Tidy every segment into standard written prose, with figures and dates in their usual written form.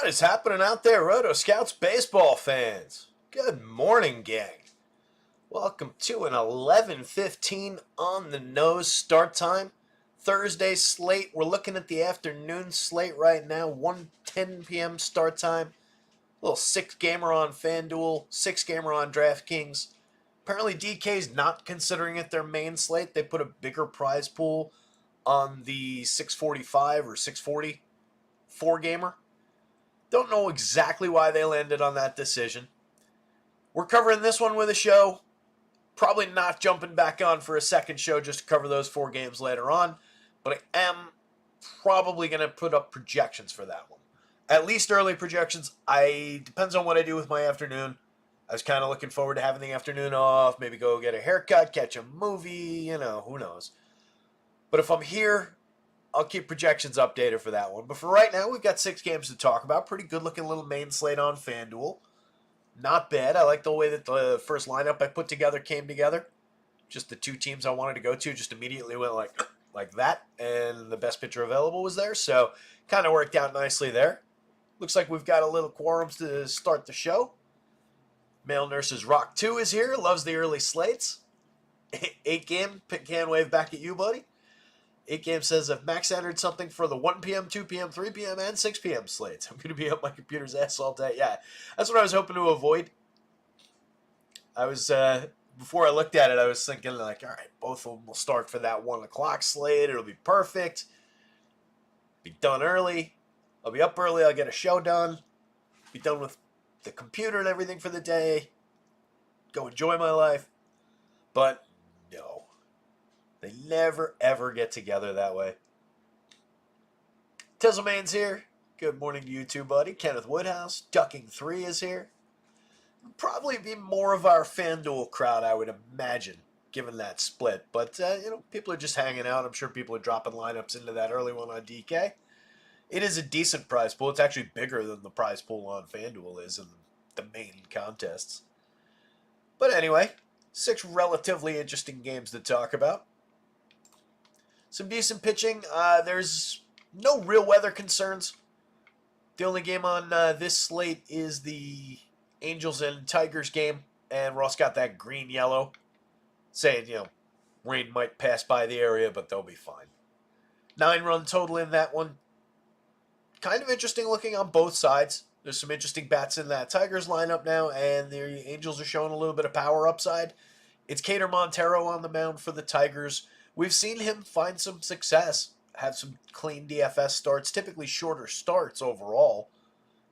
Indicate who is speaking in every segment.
Speaker 1: What is happening out there, rotoscouts baseball fans? Good morning, gang. Welcome to an 11:15 on the nose start time. Thursday slate. We're looking at the afternoon slate right now. 1:10 p.m. start time. A little six-gamer on FanDuel, six-gamer on DraftKings. Apparently DK's not considering it their main slate. They put a bigger prize pool on the 645 or 640 four-gamer. Don't know exactly why they landed on that decision. We're covering this one with a show. Probably not jumping back on for a second show just to cover those four games later on. But I am probably going to put up projections for that one. At least early projections. Depends on what I do with my afternoon. I was kind of looking forward to having the afternoon off. Maybe go get a haircut, catch a movie. Who knows. But if I'm here, I'll keep projections updated for that one. But for right now, we've got six games to talk about. Pretty good-looking little main slate on FanDuel. Not bad. I like the way that the first lineup I put together came together. Just the two teams I wanted to go to just immediately went like that. And the best pitcher available was there. So kind of worked out nicely there. Looks like we've got a little quorums to start the show. Male Nurses Rock 2 is here. Loves the early slates. 8-game. Can wave back at you, buddy. 8-game says if Max entered something for the 1 p.m., 2 p.m., 3 p.m., and 6 p.m. slates, I'm going to be up my computer's ass all day. Yeah, that's what I was hoping to avoid. I was, before I looked at it, I was thinking like, all right, both of them will start for that 1 o'clock slate. It'll be perfect. Be done early. I'll be up early. I'll get a show done. Be done with the computer and everything for the day. Go enjoy my life. But no. They never, ever get together that way. Tizzlemane's here. Good morning to you too, buddy. Kenneth Woodhouse. Ducking 3 is here. Probably be more of our FanDuel crowd, I would imagine, given that split. But, people are just hanging out. I'm sure people are dropping lineups into that early one on DK. It is a decent prize pool. It's actually bigger than the prize pool on FanDuel is in the main contests. But anyway, 6 relatively interesting games to talk about. Some decent pitching. There's no real weather concerns. The only game on this slate is the Angels and Tigers game. And Ross got that green-yellow saying, rain might pass by the area, but they'll be fine. 9-run total in that one. Kind of interesting looking on both sides. There's some interesting bats in that Tigers lineup now, and the Angels are showing a little bit of power upside. It's Cater Montero on the mound for the Tigers. We've seen him find some success, have some clean DFS starts, typically shorter starts overall.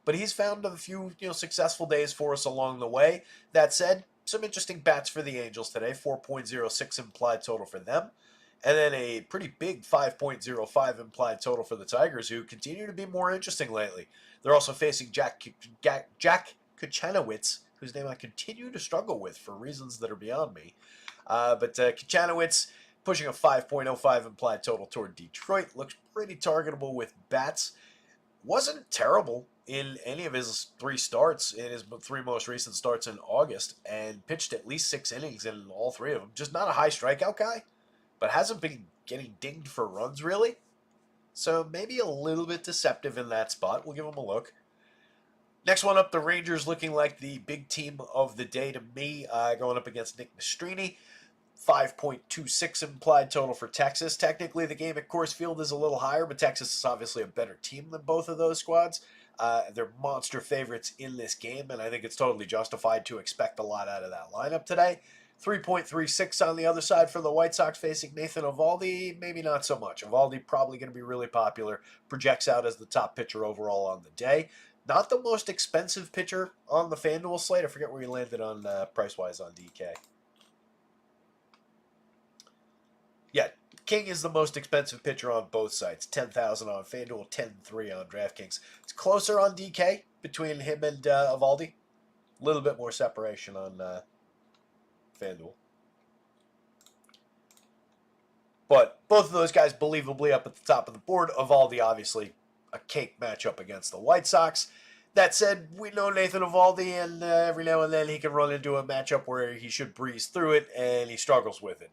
Speaker 1: But he's found a few successful days for us along the way. That said, some interesting bats for the Angels today. 4.06 implied total for them. And then a pretty big 5.05 implied total for the Tigers, who continue to be more interesting lately. They're also facing Jack Kachanowicz, whose name I continue to struggle with for reasons that are beyond me. But Kachanowicz pushing a 5.05 implied total toward Detroit. Looks pretty targetable with bats. Wasn't terrible in any of his 3 starts, in his 3 most recent starts in August, and pitched at least 6 innings in all 3 of them. Just not a high strikeout guy, but hasn't been getting dinged for runs, really. So maybe a little bit deceptive in that spot. We'll give him a look. Next one up, the Rangers looking like the big team of the day to me, going up against Nick Nastrini. 5.26 implied total for Texas. Technically, the game at Coors Field is a little higher, but Texas is obviously a better team than both of those squads. They're monster favorites in this game, and I think it's totally justified to expect a lot out of that lineup today. 3.36 on the other side for the White Sox facing Nathan Eovaldi. Maybe not so much. Eovaldi probably going to be really popular. Projects out as the top pitcher overall on the day. Not the most expensive pitcher on the FanDuel slate. I forget where he landed on price-wise on DK. Yeah, King is the most expensive pitcher on both sites. $10,000 on FanDuel, $10,300 on DraftKings. It's closer on DK between him and Eovaldi. A little bit more separation on FanDuel. But both of those guys believably up at the top of the board. Eovaldi, obviously, a cake matchup against the White Sox. That said, we know Nathan Eovaldi, and every now and then he can run into a matchup where he should breeze through it, and he struggles with it.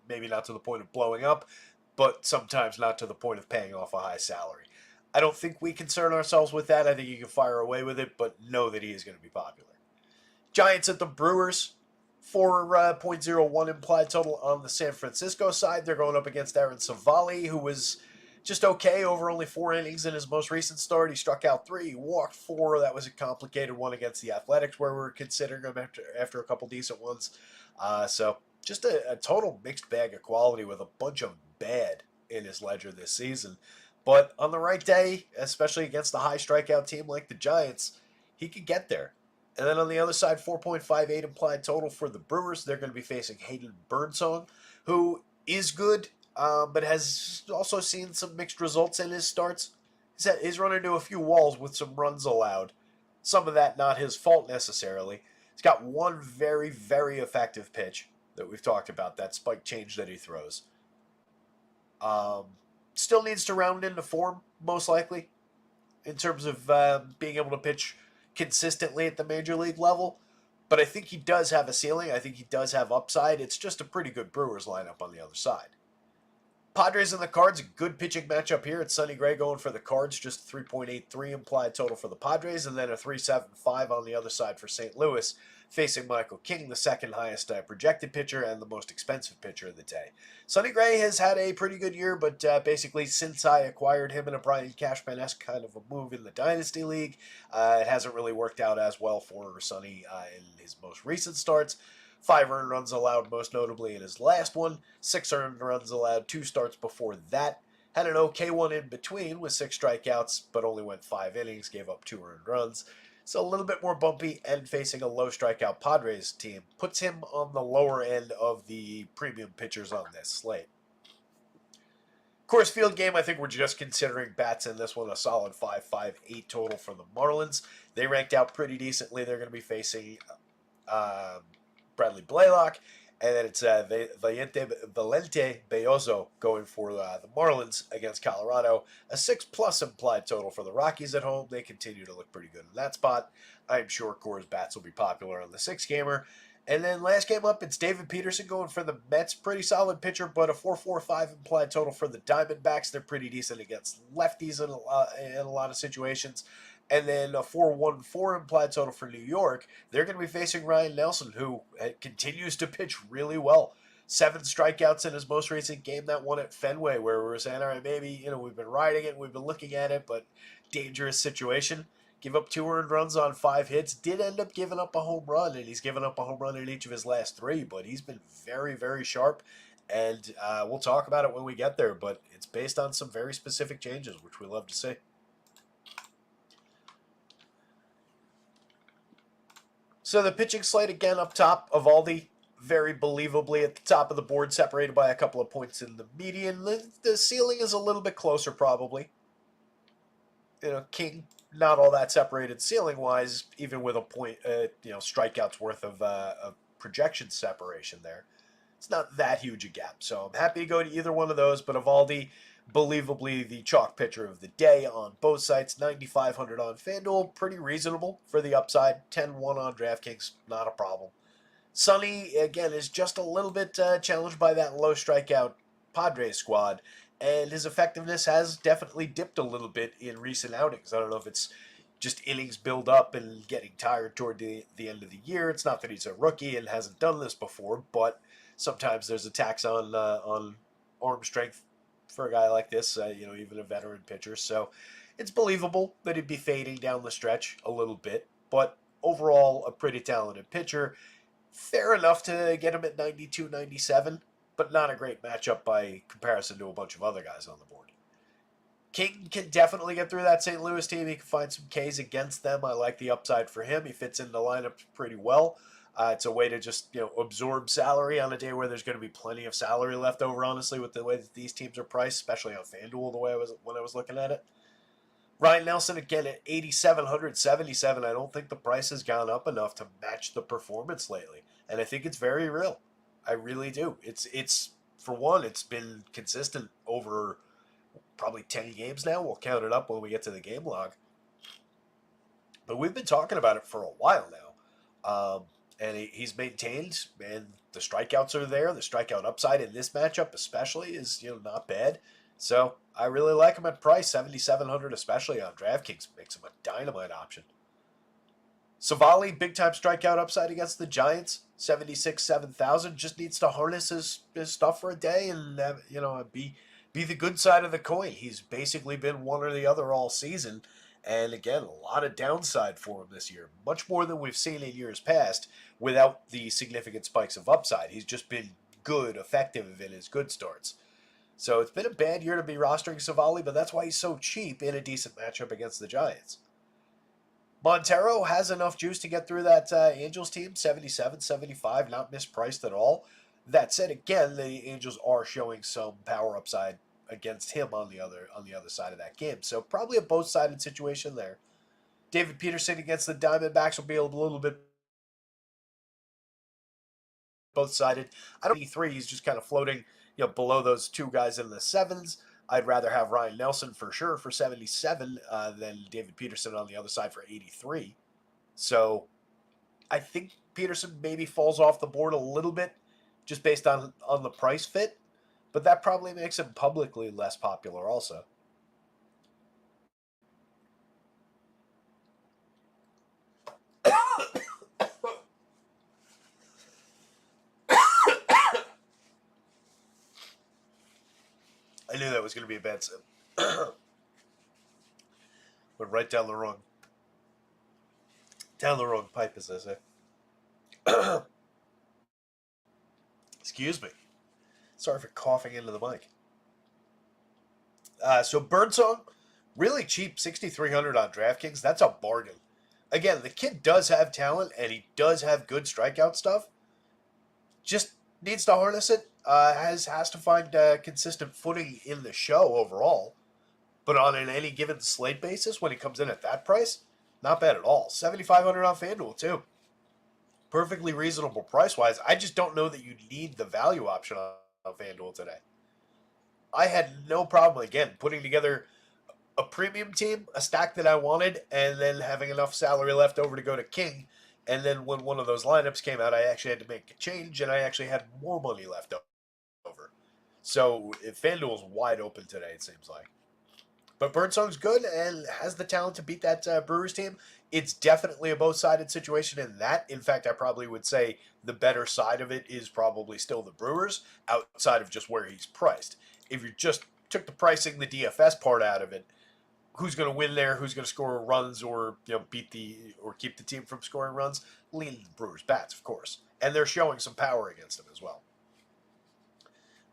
Speaker 1: Maybe not to the point of blowing up, but sometimes not to the point of paying off a high salary. I don't think we concern ourselves with that. I think you can fire away with it, but know that he is going to be popular. Giants at the Brewers, 4.01 implied total on the San Francisco side. They're going up against Aaron Savali, who was just okay over only 4 innings in his most recent start. He struck out 3, he walked 4. That was a complicated one against the Athletics, where we were considering him after a couple decent ones. So just a total mixed bag of quality with a bunch of bad in his ledger this season. But on the right day, especially against a high strikeout team like the Giants, he could get there. And then on the other side, 4.58 implied total for the Brewers. They're going to be facing Hayden Birdsong, who is good, but has also seen some mixed results in his starts. He's run into a few walls with some runs allowed. Some of that not his fault necessarily. He's got one very, very effective pitch that we've talked about, that spike change that he throws. Still needs to round into form, most likely, in terms of being able to pitch consistently at the major league level. But I think he does have a ceiling. I think he does have upside. It's just a pretty good Brewers lineup on the other side. Padres and the Cards, a good pitching matchup here. It's Sonny Gray going for the Cards, just 3.83 implied total for the Padres, and then a 3.75 on the other side for St. Louis, facing Michael King, the second highest projected pitcher and the most expensive pitcher of the day. Sonny Gray has had a pretty good year, but basically since I acquired him in a Brian Cashman-esque kind of a move in the Dynasty League, it hasn't really worked out as well for Sonny in his most recent starts. 5 earned runs allowed, most notably in his last one. 6 earned runs allowed 2 starts before that. Had an okay one in between with 6 strikeouts, but only went 5 innings, gave up 2 earned runs. So a little bit more bumpy, and facing a low strikeout Padres team puts him on the lower end of the premium pitchers on this slate. Coors Field game, I think we're just considering bats in this one, a solid 5.58 total for the Marlins. They ranked out pretty decently. They're going to be facing Bradley Blaylock, and then it's Valente Belloso going for the Marlins against Colorado. A 6+ implied total for the Rockies at home. They continue to look pretty good in that spot. I'm sure Coors bats will be popular on the 6-gamer. And then last game up, it's David Peterson going for the Mets. Pretty solid pitcher, but a 4.45 implied total for the Diamondbacks. They're pretty decent against lefties in a lot of situations. And then a 4.14 implied total for New York. They're going to be facing Ryan Nelson, who continues to pitch really well. 7 strikeouts in his most recent game, that one at Fenway, where we were saying, all right, maybe, we've been riding it, we've been looking at it, but dangerous situation. Give up 2 earned runs on 5 hits. Did end up giving up a home run, and he's given up a home run in each of his last 3, but he's been very, very sharp. And we'll talk about it when we get there, but it's based on some very specific changes, which we love to see. So the pitching slate again up top, Eovaldi, very believably at the top of the board, separated by a couple of points in the median. The ceiling is a little bit closer, probably. King, not all that separated ceiling-wise, even with a point, strikeouts worth of projection separation there. It's not that huge a gap, so I'm happy to go to either one of those, but Eovaldi, believably the chalk pitcher of the day on both sites. 9,500 on FanDuel, pretty reasonable for the upside. 10-1 on DraftKings, not a problem. Sonny, again, is just a little bit challenged by that low strikeout Padres squad, and his effectiveness has definitely dipped a little bit in recent outings. I don't know if it's just innings build up and getting tired toward the end of the year. It's not that he's a rookie and hasn't done this before, but sometimes there's a tax on arm strength for a guy like this, even a veteran pitcher. So it's believable that he'd be fading down the stretch a little bit, but overall a pretty talented pitcher. Fair enough to get him at 92, 97, but not a great matchup by comparison to a bunch of other guys on the board. King can definitely get through that St. Louis team. He can find some Ks against them. I like the upside for him. He fits in the lineup pretty well. It's a way to just absorb salary on a day where there's going to be plenty of salary left over, honestly, with the way that these teams are priced, especially on FanDuel, the way when I was looking at it. Ryan Nelson, again, at 8,777. I don't think the price has gone up enough to match the performance lately, and I think it's very real. I really do. It's for one, it's been consistent over probably 10 games now. We'll count it up when we get to the game log. But we've been talking about it for a while now. And he's maintained, and the strikeouts are there. The strikeout upside in this matchup especially is not bad. So I really like him at price 7,700, especially on DraftKings. Makes him a dynamite option. Savali, big time strikeout upside against the Giants, 76, 7,000. Just needs to harness his stuff for a day and be the good side of the coin. He's basically been one or the other all season. And again, a lot of downside for him this year, much more than we've seen in years past without the significant spikes of upside. He's just been good, effective in his good starts. So it's been a bad year to be rostering Savali, but that's why he's so cheap in a decent matchup against the Giants. Montero has enough juice to get through that Angels team, 77, 75, not mispriced at all. That said, again, the Angels are showing some power upside against him on the other side of that game. So probably a both-sided situation there. David Peterson against the Diamondbacks will be a little bit both-sided. I don't 83, he's just kind of floating, below those two guys in the sevens. I'd rather have Ryan Nelson for sure for 77 than David Peterson on the other side for 83. So I think Peterson maybe falls off the board a little bit just based on the price fit, but that probably makes him publicly less popular also. I knew that was going to be a bad sip. Went right down the wrong pipe, as I say. Excuse me. Sorry for coughing into the mic. So Birdsong, really cheap, 6,300 on DraftKings. That's a bargain. Again, the kid does have talent, and he does have good strikeout stuff. Just needs to harness it. Has to find consistent footing in the show overall. But on an any given slate basis, when he comes in at that price, not bad at all. 7,500 on FanDuel, too. Perfectly reasonable price-wise. I just don't know that you need the value option on FanDuel today. I had no problem, again, putting together a premium team, a stack that I wanted, and then having enough salary left over to go to King. And then when one of those lineups came out, I actually had to make a change, and I actually had more money left over. So FanDuel's wide open today, it seems like. But Birdsong's good and has the talent to beat that Brewers team. It's definitely a both-sided situation in that. In fact, I probably would say the better side of it is probably still the Brewers, outside of just where he's priced. If you just took the pricing, the DFS part out of it, who's going to win there, who's going to score runs or keep the team from scoring runs, lean the Brewers' bats, of course. And they're showing some power against them as well.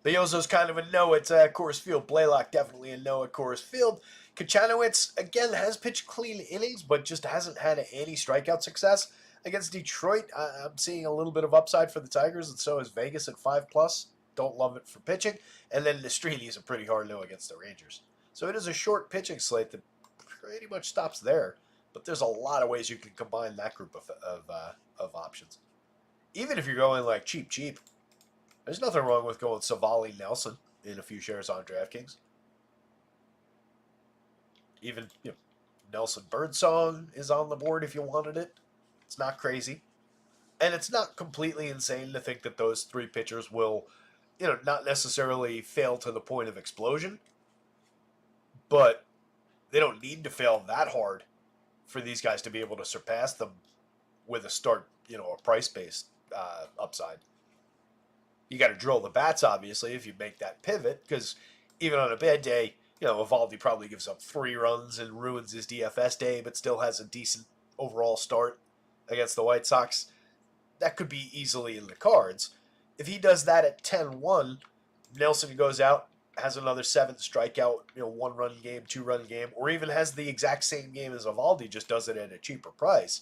Speaker 1: Beozo's kind of a no at Coors Field. Blaylock definitely a no at Coors Field. Kachanowicz, again, has pitched clean innings, but just hasn't had any strikeout success. Against Detroit, I'm seeing a little bit of upside for the Tigers, and so is Vegas at 5+. Don't love it for pitching. And then Nestrini's a pretty hard no against the Rangers. So it is a short pitching slate that pretty much stops there. But there's a lot of ways you can combine that group of options. Even if you're going like cheap, there's nothing wrong with going Savali Nelson in a few shares on DraftKings. Even Nelson Birdsong is on the board if you wanted it. It's not crazy. And it's not completely insane to think that those three pitchers will, not necessarily fail to the point of explosion. But they don't need to fail that hard for these guys to be able to surpass them with a price-based upside. You got to drill the bats, obviously, if you make that pivot, because even on a bad day, Evaldi probably gives up 3 runs and ruins his DFS day, but still has a decent overall start against the White Sox. That could be easily in the cards. If he does that at 10-1, Nelson goes out, has another 7 strikeout, 1-run game, 2-run game, or even has the exact same game as Evaldi, just does it at a cheaper price.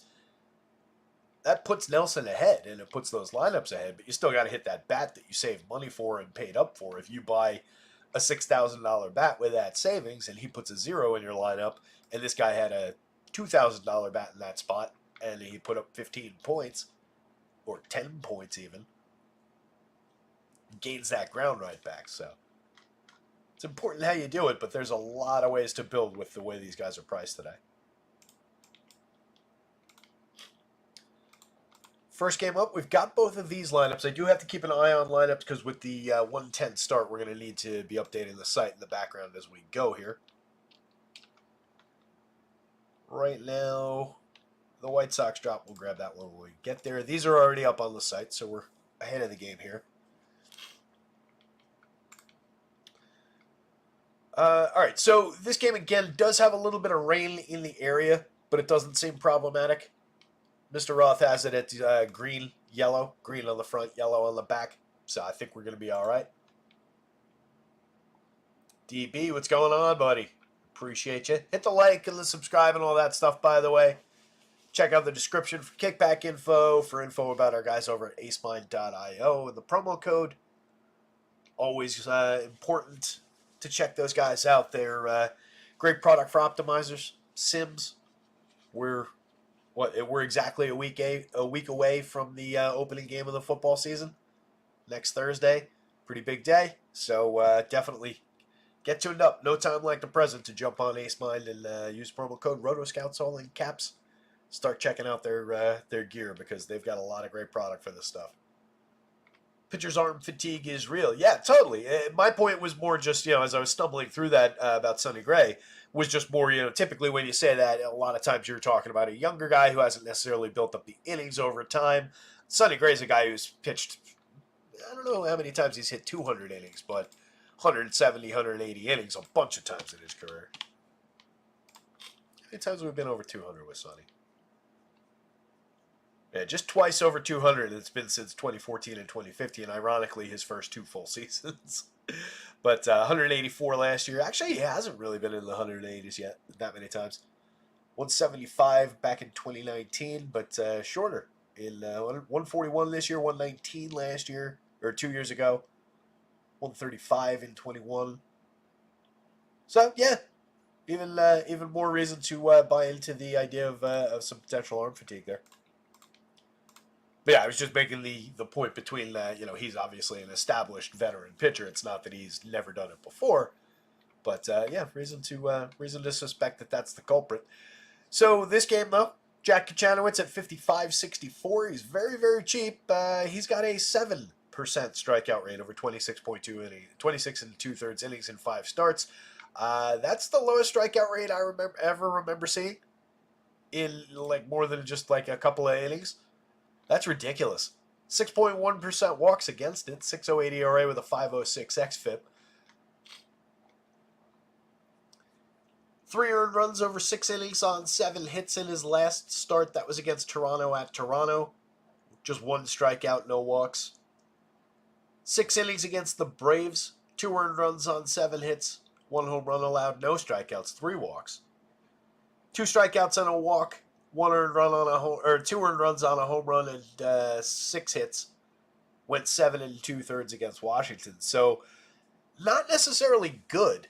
Speaker 1: That puts Nelson ahead, and it puts those lineups ahead, but you still got to hit that bat that you saved money for and paid up for. If you buy a $6,000 bat with that savings, and he puts a 0 in your lineup, and this guy had a $2,000 bat in that spot, and he put up 15 points, or 10 points even, gains that ground right back. So it's important how you do it, but there's a lot of ways to build with the way these guys are priced today. First game up, we've got both of these lineups. I do have to keep an eye on lineups because with the 110 start, we're going to need to be updating the site in the background as we go here. Right now, the White Sox drop. We'll grab that one when we get there. These are already up on the site, so we're ahead of the game here. All right, so this game, again, does have a little bit of rain in the area, but it doesn't seem problematic. Mr. Roth has it at green, yellow, green on the front, yellow on the back. So I think we're going to be all right. DB, what's going on, buddy? Appreciate you. Hit the like and the subscribe and all that stuff, by the way. Check out the description for kickback info, for info about our guys over at acemind.io and the promo code. Always important to check those guys out. They're great product for optimizers, sims. We're exactly a week away from the opening game of the football season. Next Thursday, pretty big day. So definitely get tuned up. No time like the present to jump on AceMind and use promo code rotoscouts all in caps. Start checking out their gear because they've got a lot of great product for this stuff. Pitcher's arm fatigue is real. Yeah, totally. My point was more just, as I was stumbling through that about Sonny Gray, was just more, typically when you say that, a lot of times you're talking about a younger guy who hasn't necessarily built up the innings over time. Sonny Gray's a guy who's pitched, I don't know how many times he's hit 200 innings, but 170, 180 innings a bunch of times in his career. How many times have we been over 200 with Sonny? Yeah, just twice over 200. It's been since 2014 and 2015. Ironically, his first two full seasons. But 184 last year. Actually, he hasn't really been in the 180s yet that many times. 175 back in 2019, but shorter. In 141 this year, 119 last year, or 2 years ago. 135 in 21. So, yeah. Even more reason to buy into the idea of some potential arm fatigue there. But yeah, I was just making the point between he's obviously an established veteran pitcher. It's not that he's never done it before, but yeah, reason to suspect that that's the culprit. So this game though, Jack Kachanowicz at 55.64. He's very, very cheap. He's got a 7% strikeout rate over 26.2 innings, 26 and 2/3 innings in 5 starts. That's the lowest strikeout rate I ever remember seeing in more than just a couple of innings. That's ridiculous. 6.1% walks against it. 6.08 ERA with a 5.06 xFIP. 3 earned runs over 6 innings on 7 hits in his last start. That was against Toronto at Toronto. Just 1 strikeout, no walks. 6 innings against the Braves. 2 earned runs on 7 hits. 1 home run allowed, no strikeouts, 3 walks. 2 strikeouts and a walk. 2 earned runs on a home run and 6 hits. Went 7 and 2/3 against Washington. So not necessarily good,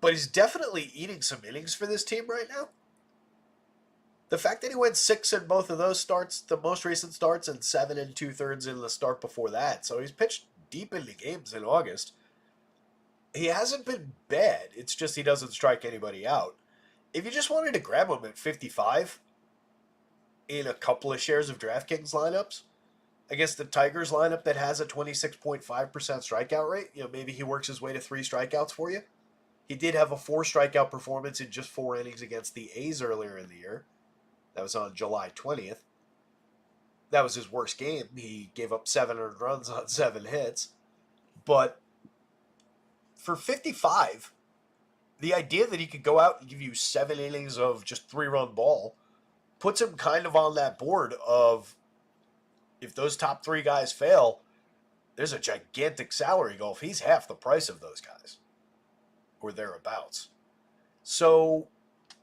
Speaker 1: but he's definitely eating some innings for this team right now. The fact that he went 6 in both of those starts, the most recent starts, and 7 and 2/3 in the start before that. So he's pitched deep into games in August. He hasn't been bad. It's just he doesn't strike anybody out. If you just wanted to grab him at 55 in a couple of shares of DraftKings lineups against the Tigers lineup that has a 26.5% strikeout rate, maybe he works his way to 3 strikeouts for you. He did have a 4 strikeout performance in just 4 innings against the A's earlier in the year. That was on July 20th. That was his worst game. He gave up 7 earned runs on 7 hits. But for 55, the idea that he could go out and give you 7 innings of just 3-run ball puts him kind of on that board of, if those top 3 guys fail, there's a gigantic salary gulf. He's half the price of those guys, or thereabouts. So,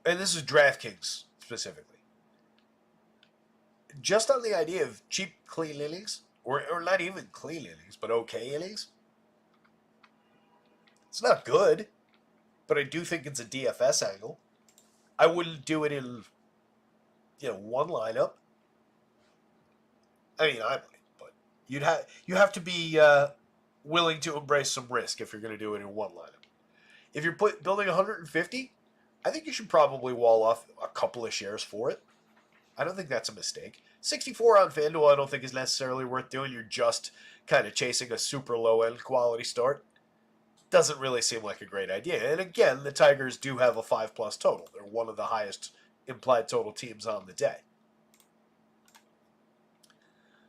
Speaker 1: and this is DraftKings specifically. Just on the idea of cheap, clean innings, or not even clean innings, but okay innings, it's not good. But I do think it's a DFS angle. I wouldn't do it in, one lineup. I mean, I might, but you have to be willing to embrace some risk if you're going to do it in one lineup. If you're building 150, I think you should probably wall off a couple of shares for it. I don't think that's a mistake. $64 on FanDuel I don't think is necessarily worth doing. You're just kind of chasing a super low-end quality start. Doesn't really seem like a great idea. And again, the Tigers do have a 5+ total. They're one of the highest implied total teams on the day.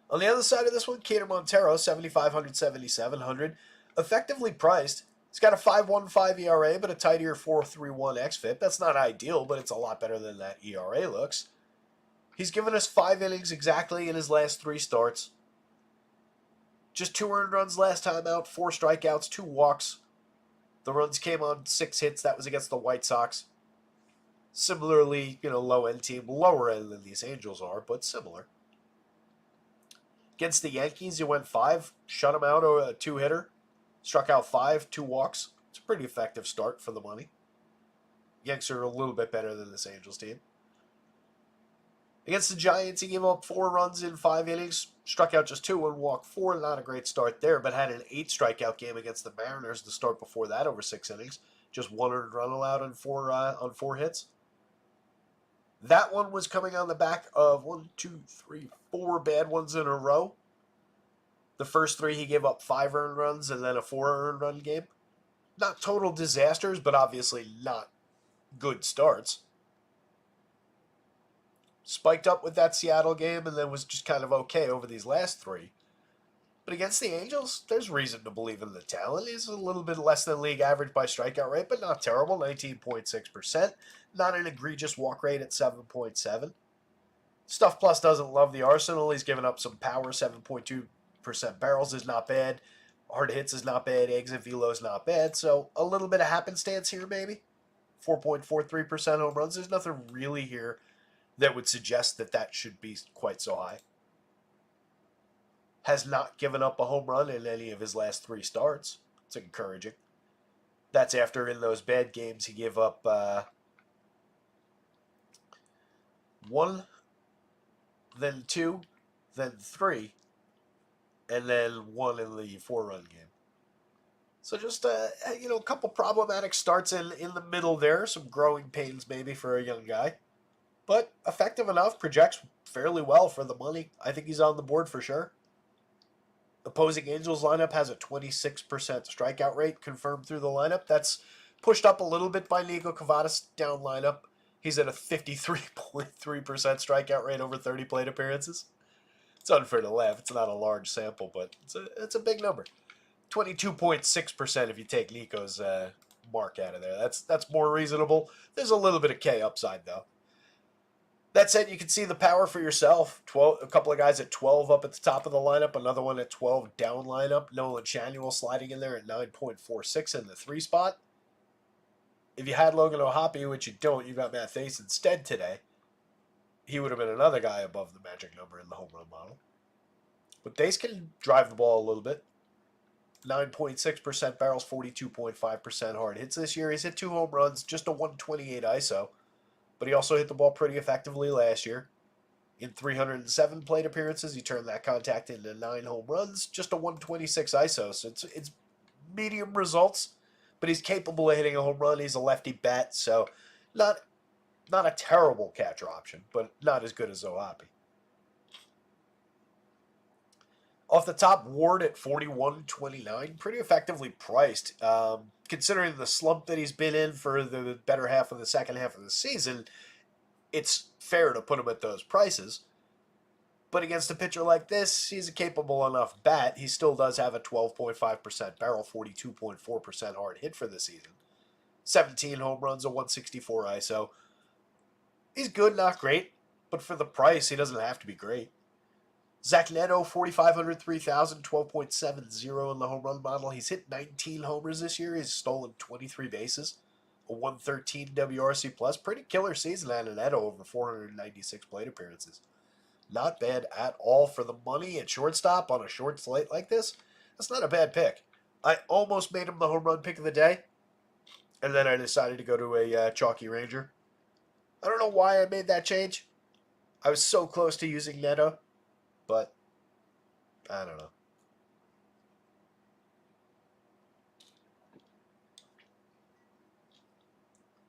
Speaker 1: On the other side of this one, Cater Montero, 7,500, 7,700. Effectively priced. He's got a 5.15 ERA, but a tighter 4.31 xFIP. That's not ideal, but it's a lot better than that ERA looks. He's given us 5 innings exactly in his last 3 starts. Just 2 earned runs last time out, 4 strikeouts, 2 walks. The runs came on 6 hits. That was against the White Sox. Similarly, low-end team, lower end than these Angels are, but similar. Against the Yankees, he went 5, shut him out, a 2-hitter. Struck out 5, 2 walks. It's a pretty effective start for the money. Yanks are a little bit better than this Angels team. Against the Giants, he gave up 4 runs in 5 innings. Struck out just 2 and walked 4. Not a great start there, but had an 8 strikeout game against the Mariners the start before that over 6 innings. Just 1 earned run allowed on 4 hits. That one was coming on the back of 4 bad ones in a row. The first 3 he gave up 5 earned runs and then a 4 earned run game. Not total disasters, but obviously not good starts. Spiked up with that Seattle game and then was just kind of okay over these last 3. But against the Angels, there's reason to believe in the talent. He's a little bit less than league average by strikeout rate, but not terrible, 19.6%. Not an egregious walk rate at 7.7. Stuff Plus doesn't love the arsenal. He's given up some power, 7.2% barrels is not bad. Hard hits is not bad. Exit velo is not bad. So a little bit of happenstance here, maybe. 4.43% home runs. There's nothing really here that would suggest that should be quite so high. Has not given up a home run in any of his last 3 starts. It's encouraging. That's after in those bad games he gave up 1, then 2, then 3, and then 1 in the 4-run game. So just a couple problematic starts in the middle there. Some growing pains maybe for a young guy. But effective enough, projects fairly well for the money. I think he's on the board for sure. Opposing Angels lineup has a 26% strikeout rate confirmed through the lineup. That's pushed up a little bit by Nico Cavada's down lineup. He's at a 53.3% strikeout rate over 30 plate appearances. It's unfair to laugh. It's not a large sample, but it's a big number. 22.6% if you take Nico's mark out of there. That's more reasonable. There's a little bit of K upside, though. That said, you can see the power for yourself. A couple of guys at 12 up at the top of the lineup. Another one at 12 down lineup. Nolan Shanuel sliding in there at 9.46 in the 3 spot. If you had Logan O'Hoppe, which you don't, you got Matt Thaiss instead today, he would have been another guy above the magic number in the home run model. But Thaiss can drive the ball a little bit. 9.6% barrels, 42.5% hard hits this year. He's hit 2 home runs, just a 128 ISO. But he also hit the ball pretty effectively last year. In 307 plate appearances, he turned that contact into 9 home runs, just a 126 ISO. So it's medium results, but he's capable of hitting a home run. He's a lefty bat, so not a terrible catcher option, but not as good as O'Hoppe. Off the top, Ward at 41.29, pretty effectively priced. Considering the slump that he's been in for the better half of the second half of the season, it's fair to put him at those prices. But against a pitcher like this, he's a capable enough bat. He still does have a 12.5% barrel, 42.4% hard hit for the season. 17 home runs, a 164 ISO. He's good, not great, but for the price, he doesn't have to be great. Zach Neto, 4,500, 3,000, 12.70 in the home run model. He's hit 19 homers this year. He's stolen 23 bases, a 113 WRC+. Pretty killer season out of Neto over 496 plate appearances. Not bad at all for the money at shortstop on a short slate like this. That's not a bad pick. I almost made him the home run pick of the day, and then I decided to go to a chalky Ranger. I don't know why I made that change. I was so close to using Neto. But, I don't know.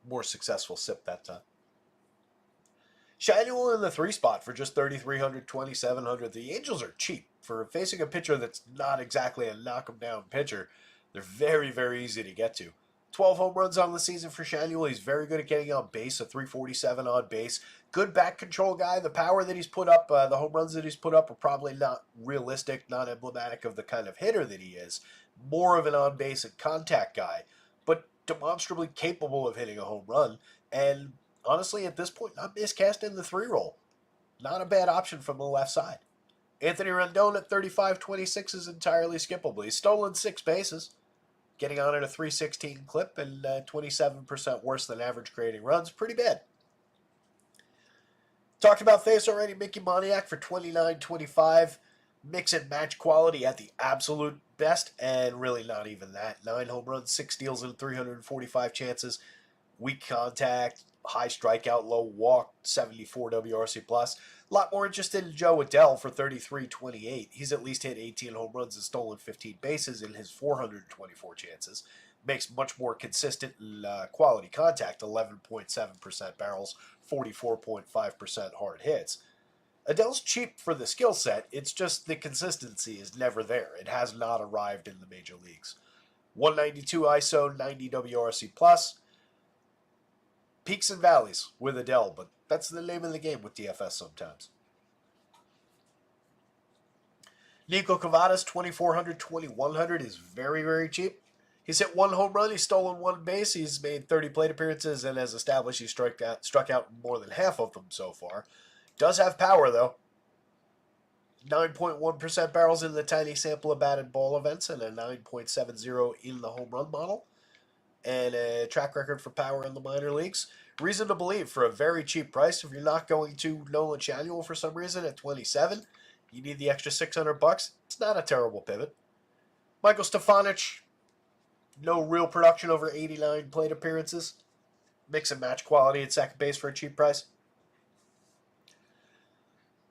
Speaker 1: More successful sip that time. Shanuel in the 3 spot for just 3,300, 2,700. The Angels are cheap. For facing a pitcher that's not exactly a knock 'em down pitcher, they're very, very easy to get to. 12 home runs on the season for Shanuel. He's very good at getting on base, a 347 on base. Good back control guy. The power that he's put up, the home runs that he's put up are probably not realistic, not emblematic of the kind of hitter that he is. More of an on base and contact guy, but demonstrably capable of hitting a home run. And honestly, at this point, not miscast in the 3 role. Not a bad option from the left side. Anthony Rendon at 35-26 is entirely skippable. He's stolen 6 bases, getting on at a 316 clip and 27% worse than average creating runs. Pretty bad. Talked about face already. Mickey Moniak for 29-25. Mix and match quality at the absolute best, and really not even that. 9 home runs, 6 steals, and 345 chances. Weak contact, high strikeout, low walk, 74 WRC+. A lot more interested in Joe Adell for 33-28. He's at least hit 18 home runs and stolen 15 bases in his 424 chances. Makes much more consistent quality contact, 11.7% barrels, 44.5% hard hits. Adell's cheap for the skill set. It's just the consistency is never there. It has not arrived in the major leagues. 192 ISO, 90 WRC+. Peaks and valleys with Adell, but that's the name of the game with DFS sometimes. Nico Cavadas, 2,400, 2,100 is very, very cheap. He's hit 1 home run, he's stolen 1 base, he's made 30 plate appearances, and as established, he's struck out more than half of them so far. Does have power, though. 9.1% barrels in the tiny sample of batted ball events and a 9.70 in the home run model. And a track record for power in the minor leagues. Reason to believe for a very cheap price. If you're not going to Nolan Shanuel for some reason at 27, you need the extra $600. It's not a terrible pivot. Michael Stefanich, no real production over 89 plate appearances. Mix and match quality at second base for a cheap price.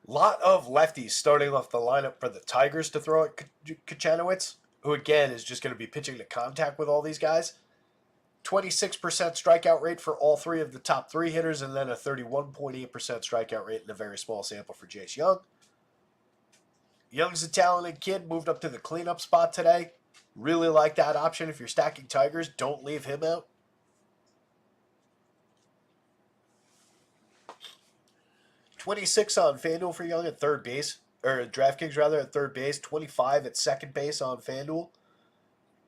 Speaker 1: Lot of lefties starting off the lineup for the Tigers to throw at Kachanowicz, who again is just going to be pitching to contact with all these guys. 26% strikeout rate for all 3 of the top 3 hitters, and then a 31.8% strikeout rate in a very small sample for Jace Young. Young's a talented kid, moved up to the cleanup spot today. Really like that option. If you're stacking Tigers, don't leave him out. $26 on FanDuel for Young at third base, or DraftKings rather at third base. 25 at second base on FanDuel.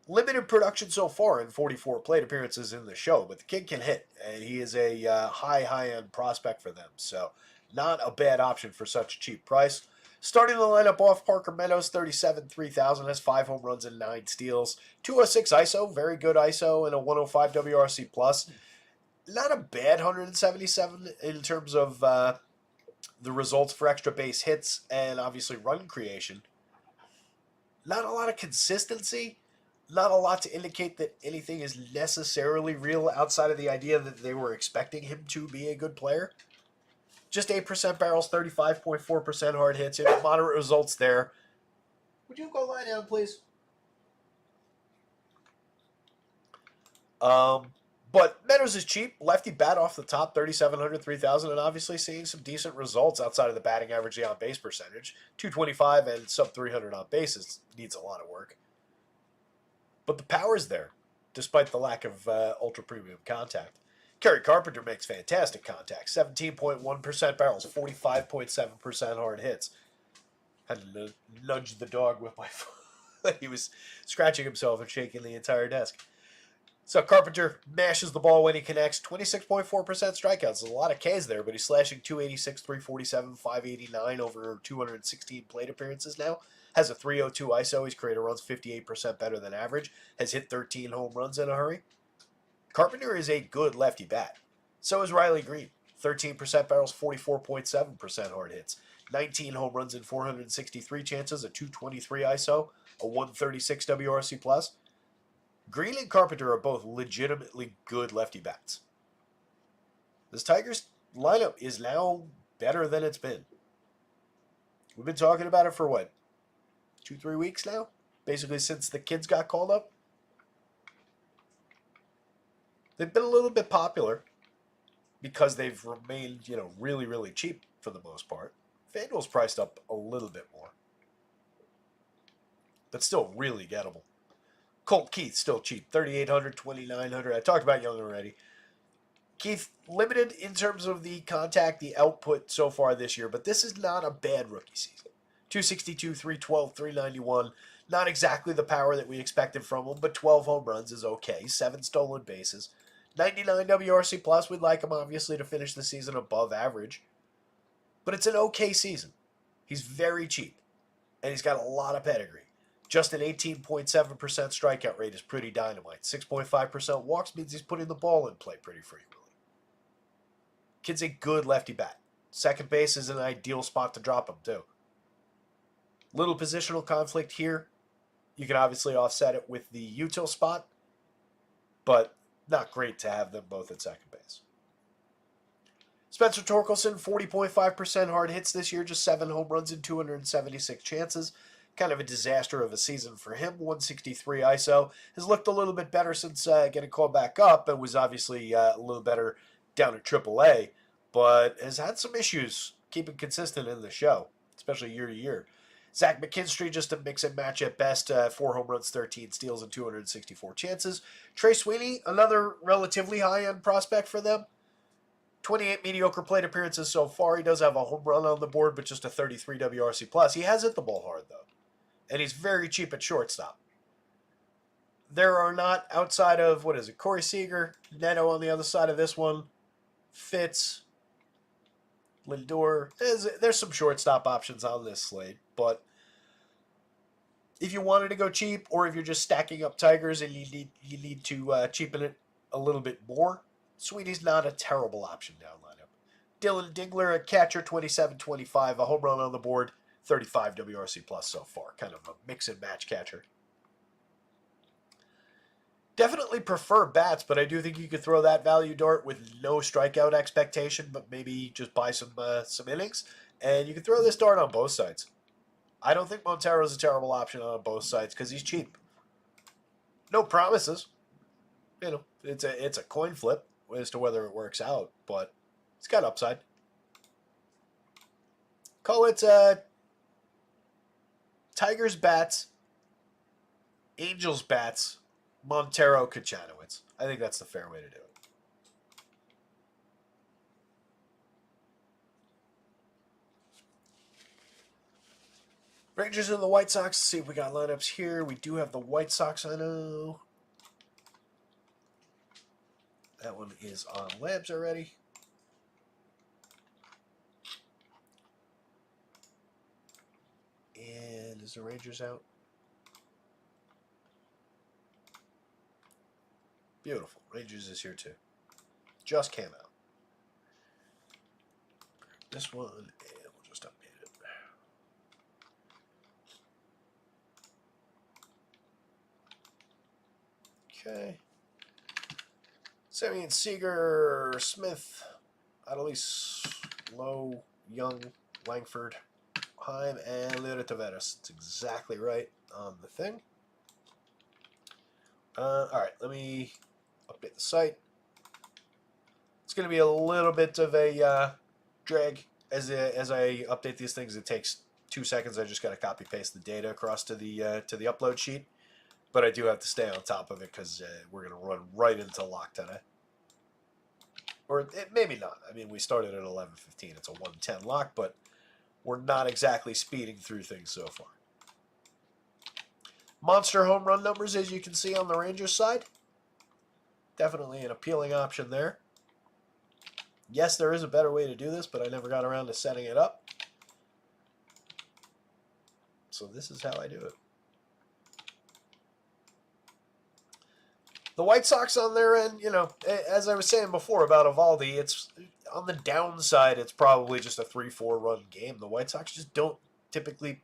Speaker 1: Limited production so far in 44 plate appearances in the show, but the kid can hit, and he is a high-end prospect for them. So not a bad option for such a cheap price. Starting the lineup off, Parker Meadows, 37-3,000, has 5 home runs and 9 steals. 206 ISO, very good ISO, and a 105 WRC+. Not a bad 177 in terms of the results for extra base hits and obviously run creation. Not a lot of consistency. Not a lot to indicate that anything is necessarily real outside of the idea that they were expecting him to be a good player. Just 8% barrels, 35.4% hard hits. Moderate results there. Would you go lie down, please? But Meadows is cheap. Lefty bat off the top, 3,700, 3,000, and obviously seeing some decent results outside of the batting average, the on-base percentage. 225 and sub-300 on bases needs a lot of work. But the power's there, despite the lack of ultra-premium contact. Kerry Carpenter makes fantastic contact. 17.1% barrels, 45.7% hard hits. Had to nudge the dog with my foot. He was scratching himself and shaking the entire desk. So Carpenter mashes the ball when he connects. 26.4% strikeouts. There's a lot of Ks there, but he's slashing 286, 347, 589 over 216 plate appearances now. Has a 302 ISO. He's created runs 58% better than average. Has hit 13 home runs in a hurry. Carpenter is a good lefty bat. So is Riley Green. 13% barrels, 44.7% hard hits. 19 home runs in 463 chances, a 223 ISO, a 136 WRC+. Green and Carpenter are both legitimately good lefty bats. This Tigers lineup is now better than it's been. We've been talking about it for what? 2-3 weeks now? Basically since the kids got called up. They've been a little bit popular. because they've remained, really, really cheap for the most part. FanDuel's priced up a little bit more, but still really gettable. Colt Keith, still cheap, 3,800, 2,900. I talked about Young already. Keith, limited in terms of the contact, the output so far this year, but this is not a bad rookie season. 262, 312, 391. Not exactly the power that we expected from him, but 12 home runs is okay. 7 stolen bases. 99 WRC plus. We'd like him, obviously, to finish the season above average. But it's an okay season. He's very cheap, and he's got a lot of pedigree. Just an 18.7% strikeout rate is pretty dynamite. 6.5% walks means he's putting the ball in play pretty frequently. Kid's a good lefty bat. Second base is an ideal spot to drop him, too. Little positional conflict here. You can obviously offset it with the util spot, but not great to have them both at second base. Spencer Torkelson, 40.5% hard hits this year, just 7 home runs in 276 chances. Kind of a disaster of a season for him. 163 ISO. Has looked a little bit better since getting called back up, and was obviously a little better down at AAA, but has had some issues keeping consistent in the show, especially year to year. Zach McKinstry, just a mix and match at best. 4 home runs, 13 steals, and 264 chances. Trey Sweeney, another relatively high-end prospect for them. 28 mediocre plate appearances so far. He does have a home run on the board, but just a 33 WRC plus. He has hit the ball hard, though, and he's very cheap at shortstop. There are not, outside of, Corey Seager, Neto on the other side of this one, Fitz, Lindor. There's some shortstop options on this slate, but if you wanted to go cheap, or if you're just stacking up Tigers and you need to cheapen it a little bit more, Sweeney's not a terrible option down lineup. Dylan Dingler at catcher, 27-25, a home run on the board, 35 WRC plus so far. Kind of a mix and match catcher. Definitely prefer bats, but I do think you could throw that value dart with no strikeout expectation, but maybe just buy some innings, and you can throw this dart on both sides. I don't think Montero's a terrible option on both sides because he's cheap. No promises. It's a coin flip as to whether it works out, but it's got upside. Call it Tigers bats, Angels bats, Montero Kachanowicz. I think that's the fair way to do it. Rangers and the White Sox. Let's see if we got lineups here. We do have the White Sox, I know. That one is on Labs already. And is the Rangers out? Beautiful. Rangers is here too. Just came out. This one, and we'll just update it. Okay. Semyon, Seager, Smith, Adelise, Lowe, Young, Langford, Heim, and Leonard Taveras. That's exactly right on the thing. All right, let me update the site. It's going to be a little bit of a drag as I update these things. It takes 2 seconds. I just got to copy paste the data across to the upload sheet, but I do have to stay on top of it because we're going to run right into lock today. Or maybe not. I mean, we started at 11:15. It's a 1:10 lock, but we're not exactly speeding through things so far. Monster home run numbers, as you can see on the Rangers side. Definitely an appealing option there. Yes, there is a better way to do this, but I never got around to setting it up. So this is how I do it. The White Sox on their end, as I was saying before about Evaldi, it's on the downside, it's probably just a 3-4 run game. The White Sox just don't typically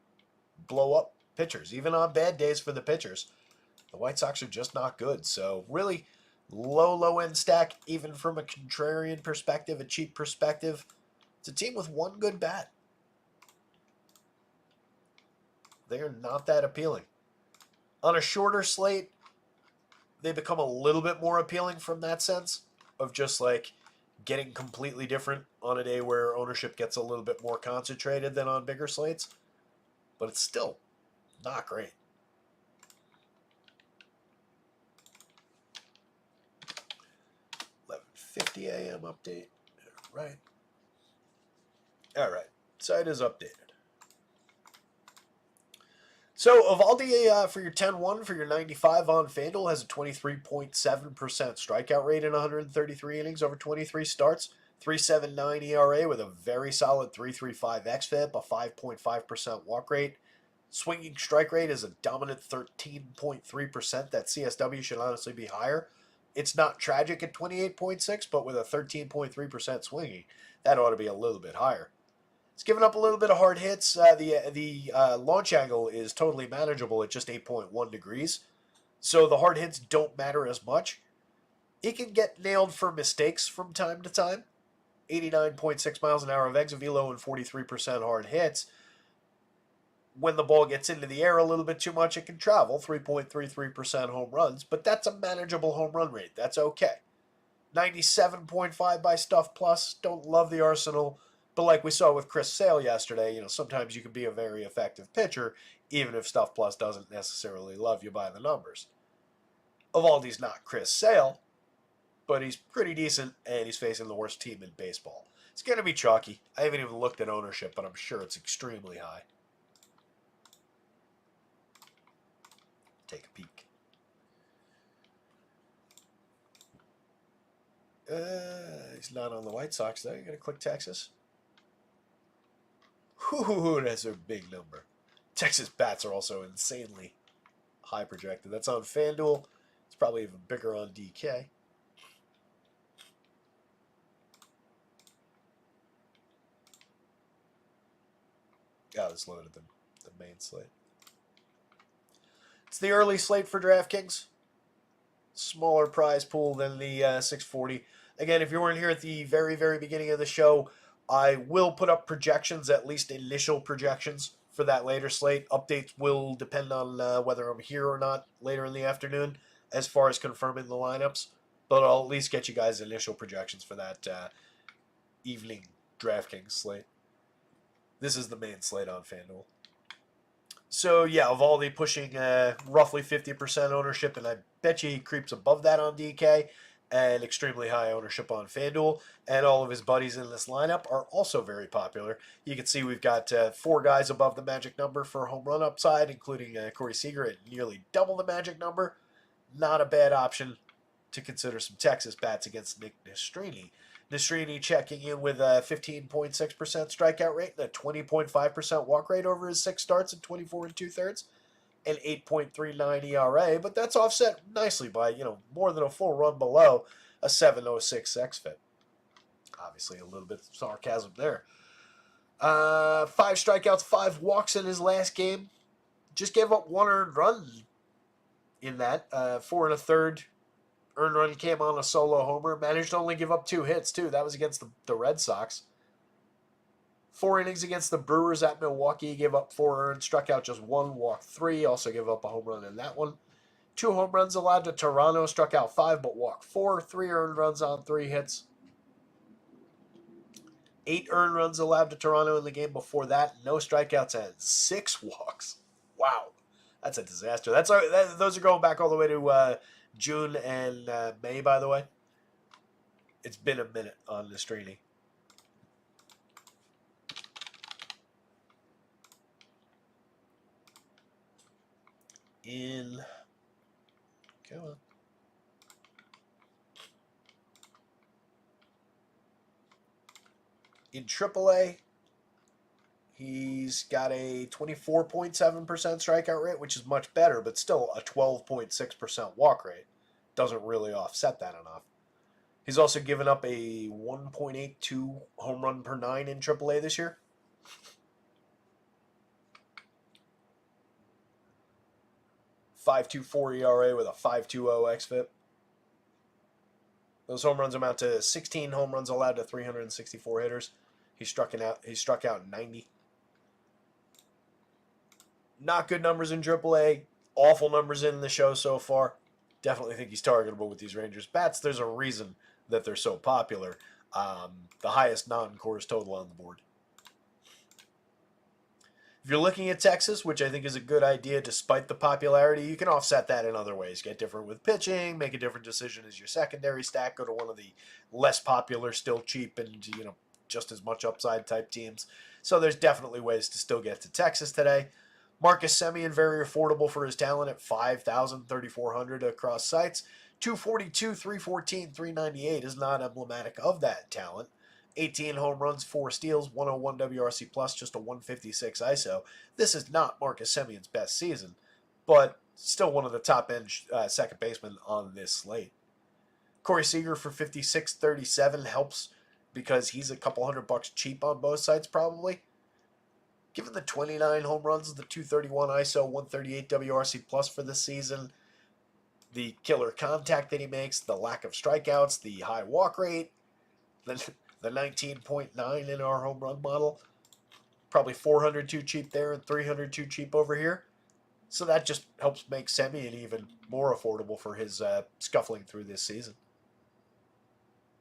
Speaker 1: blow up pitchers. Even on bad days for the pitchers, the White Sox are just not good. So really low end stack, even from a contrarian perspective, a cheap perspective. It's a team with one good bat. They are not that appealing. On a shorter slate, they become a little bit more appealing from that sense of just like getting completely different on a day where ownership gets a little bit more concentrated than on bigger slates, but it's still not great. 11:50 a.m. update. All right. Site is updated. So, Evaldi for your 10-1 for your 95 on FanDuel has a 23.7% strikeout rate in 133 innings over 23 starts, 3.79 ERA with a very solid 3.35 xFIP, a 5.5% walk rate. Swinging strike rate is a dominant 13.3%. That CSW should honestly be higher. It's not tragic at 28.6, but with a 13.3% swinging, that ought to be a little bit higher. It's given up a little bit of hard hits. The launch angle is totally manageable at just 8.1 degrees, so the hard hits don't matter as much. It can get nailed for mistakes from time to time. 89.6 miles an hour of exit velo and 43% hard hits. When the ball gets into the air a little bit too much, it can travel. 3.33% home runs, but that's a manageable home run rate. That's okay. 97.5 by Stuff Plus. Don't love the arsenal. But like we saw with Chris Sale yesterday, sometimes you can be a very effective pitcher, even if Stuff Plus doesn't necessarily love you by the numbers. Evaldi's not Chris Sale, but he's pretty decent, and he's facing the worst team in baseball. It's going to be chalky. I haven't even looked at ownership, but I'm sure it's extremely high. Take a peek. He's not on the White Sox, though. You're going to click Texas. Ooh, that's a big number. Texas bats are also insanely high projected. That's on FanDuel. It's probably even bigger on DK. Oh, it's loaded the main slate. It's the early slate for DraftKings. Smaller prize pool than the 640. Again, if you weren't here at the very, very beginning of the show, I will put up projections, at least initial projections, for that later slate. Updates will depend on whether I'm here or not later in the afternoon as far as confirming the lineups. But I'll at least get you guys initial projections for that evening DraftKings slate. This is the main slate on FanDuel. So, yeah, Evaldi pushing roughly 50% ownership, and I bet you he creeps above that on DK, and extremely high ownership on FanDuel. And all of his buddies in this lineup are also very popular. You can see we've got 4 guys above the magic number for home run upside, including Corey Seager at nearly double the magic number. Not a bad option to consider some Texas bats against Nick Nastrini. Nastrini checking in with a 15.6% strikeout rate and a 20.5% walk rate over his 6 starts at 24 2/3, and 8.39 ERA, but that's offset nicely by, more than a full run below a 7.06 xFIP. Obviously, a little bit of sarcasm there. 5 strikeouts, 5 walks in his last game. Just gave up 1 earned run in that. 4 1/3 earned run came on a solo homer. Managed to only give up 2 hits, too. That was against the Red Sox. 4 innings against the Brewers at Milwaukee. He gave up 4 earned, struck out just 1, walked 3. Also gave up a home run in that one. 2 home runs allowed to Toronto. Struck out 5, but walked 4. 3 earned runs on 3 hits. 8 earned runs allowed to Toronto in the game before that. No strikeouts and 6 walks. Wow. That's a disaster. Those are going back all the way to June and May, by the way. It's been a minute on Nastrini. Come on. In AAA, he's got a 24.7% strikeout rate, which is much better, but still a 12.6% walk rate. Doesn't really offset that enough. He's also given up a 1.82 home run per 9 in AAA this year. .524 ERA with a 5.20 xFIP. Those home runs amount to 16 home runs allowed to 364 hitters. He struck out 90. Not good numbers in AAA. Awful numbers in the show so far. Definitely think he's targetable with these Rangers bats. There's a reason that they're so popular. The highest non-Coors total on the board. If you're looking at Texas, which I think is a good idea despite the popularity, you can offset that in other ways. Get different with pitching, make a different decision as your secondary stack, go to one of the less popular, still cheap, and just as much upside type teams. So there's definitely ways to still get to Texas today. Marcus Semien, very affordable for his talent at $5,000, $3,400 across sites. 242, 314, 398 is not emblematic of that talent. 18 home runs, 4 steals, 101 WRC plus, just a 156 ISO. This is not Marcus Semien's best season, but still one of the top end second basemen on this slate. Corey Seager for 56.37 helps because he's a couple $100 cheap on both sides probably. Given the 29 home runs, the 231 ISO, 138 WRC plus for the season, the killer contact that he makes, the lack of strikeouts, the high walk rate, the 19.9 in our home run model, probably 400 too cheap there and 300 too cheap over here. So that just helps make Semien even more affordable for his scuffling through this season.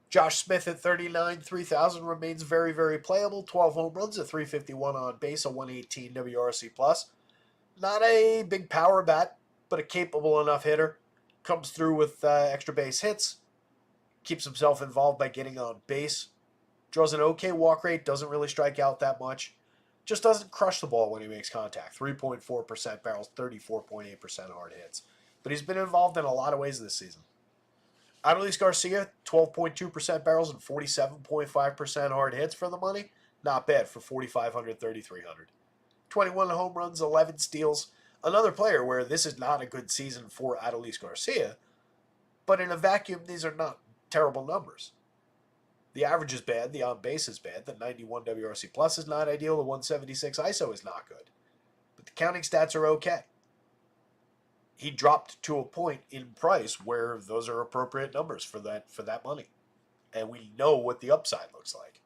Speaker 1: Josh Smith at 39, 3,000 remains very, very playable. 12 home runs, a 351 on base, a 118 WRC plus. Not a big power bat, but a capable enough hitter. Comes through with extra base hits. Keeps himself involved by getting on base. Draws an okay walk rate, doesn't really strike out that much. Just doesn't crush the ball when he makes contact. 3.4% barrels, 34.8% hard hits. But he's been involved in a lot of ways this season. Adolis Garcia, 12.2% barrels and 47.5% hard hits for the money. Not bad for 4,500, 3,300. 21 home runs, 11 steals. Another player where this is not a good season for Adolis Garcia, but in a vacuum, these are not terrible numbers. The average is bad, the on-base is bad, the 91 WRC plus is not ideal, the 176 ISO is not good. But the counting stats are okay. He dropped to a point in price where those are appropriate numbers for that money. And we know what the upside looks like.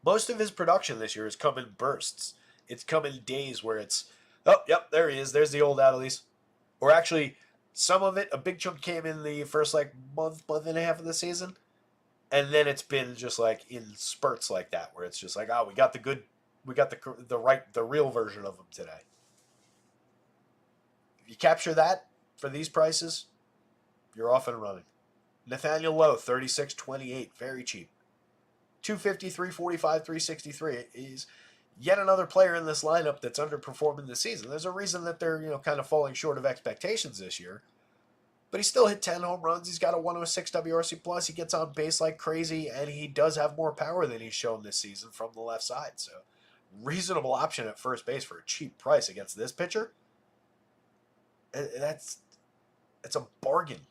Speaker 1: Most of his production this year has come in bursts. It's come in days where it's, oh, yep, there he is. There's the old Adolis. Or actually, some of it, a big chunk came in the first month and a half of the season. And then it's been just in spurts like that, where it's just we got the real version of him today. If you capture that for these prices, you're off and running. Nathaniel Lowe, 36.28, very cheap. 250, 345, 363 is yet another player in this lineup that's underperforming this season. There's a reason that they're kind of falling short of expectations this year. But he still hit 10 home runs. He's got a 106 WRC plus. He gets on base like crazy, and he does have more power than he's shown this season from the left side. So, reasonable option at first base for a cheap price against this pitcher. It's a bargain.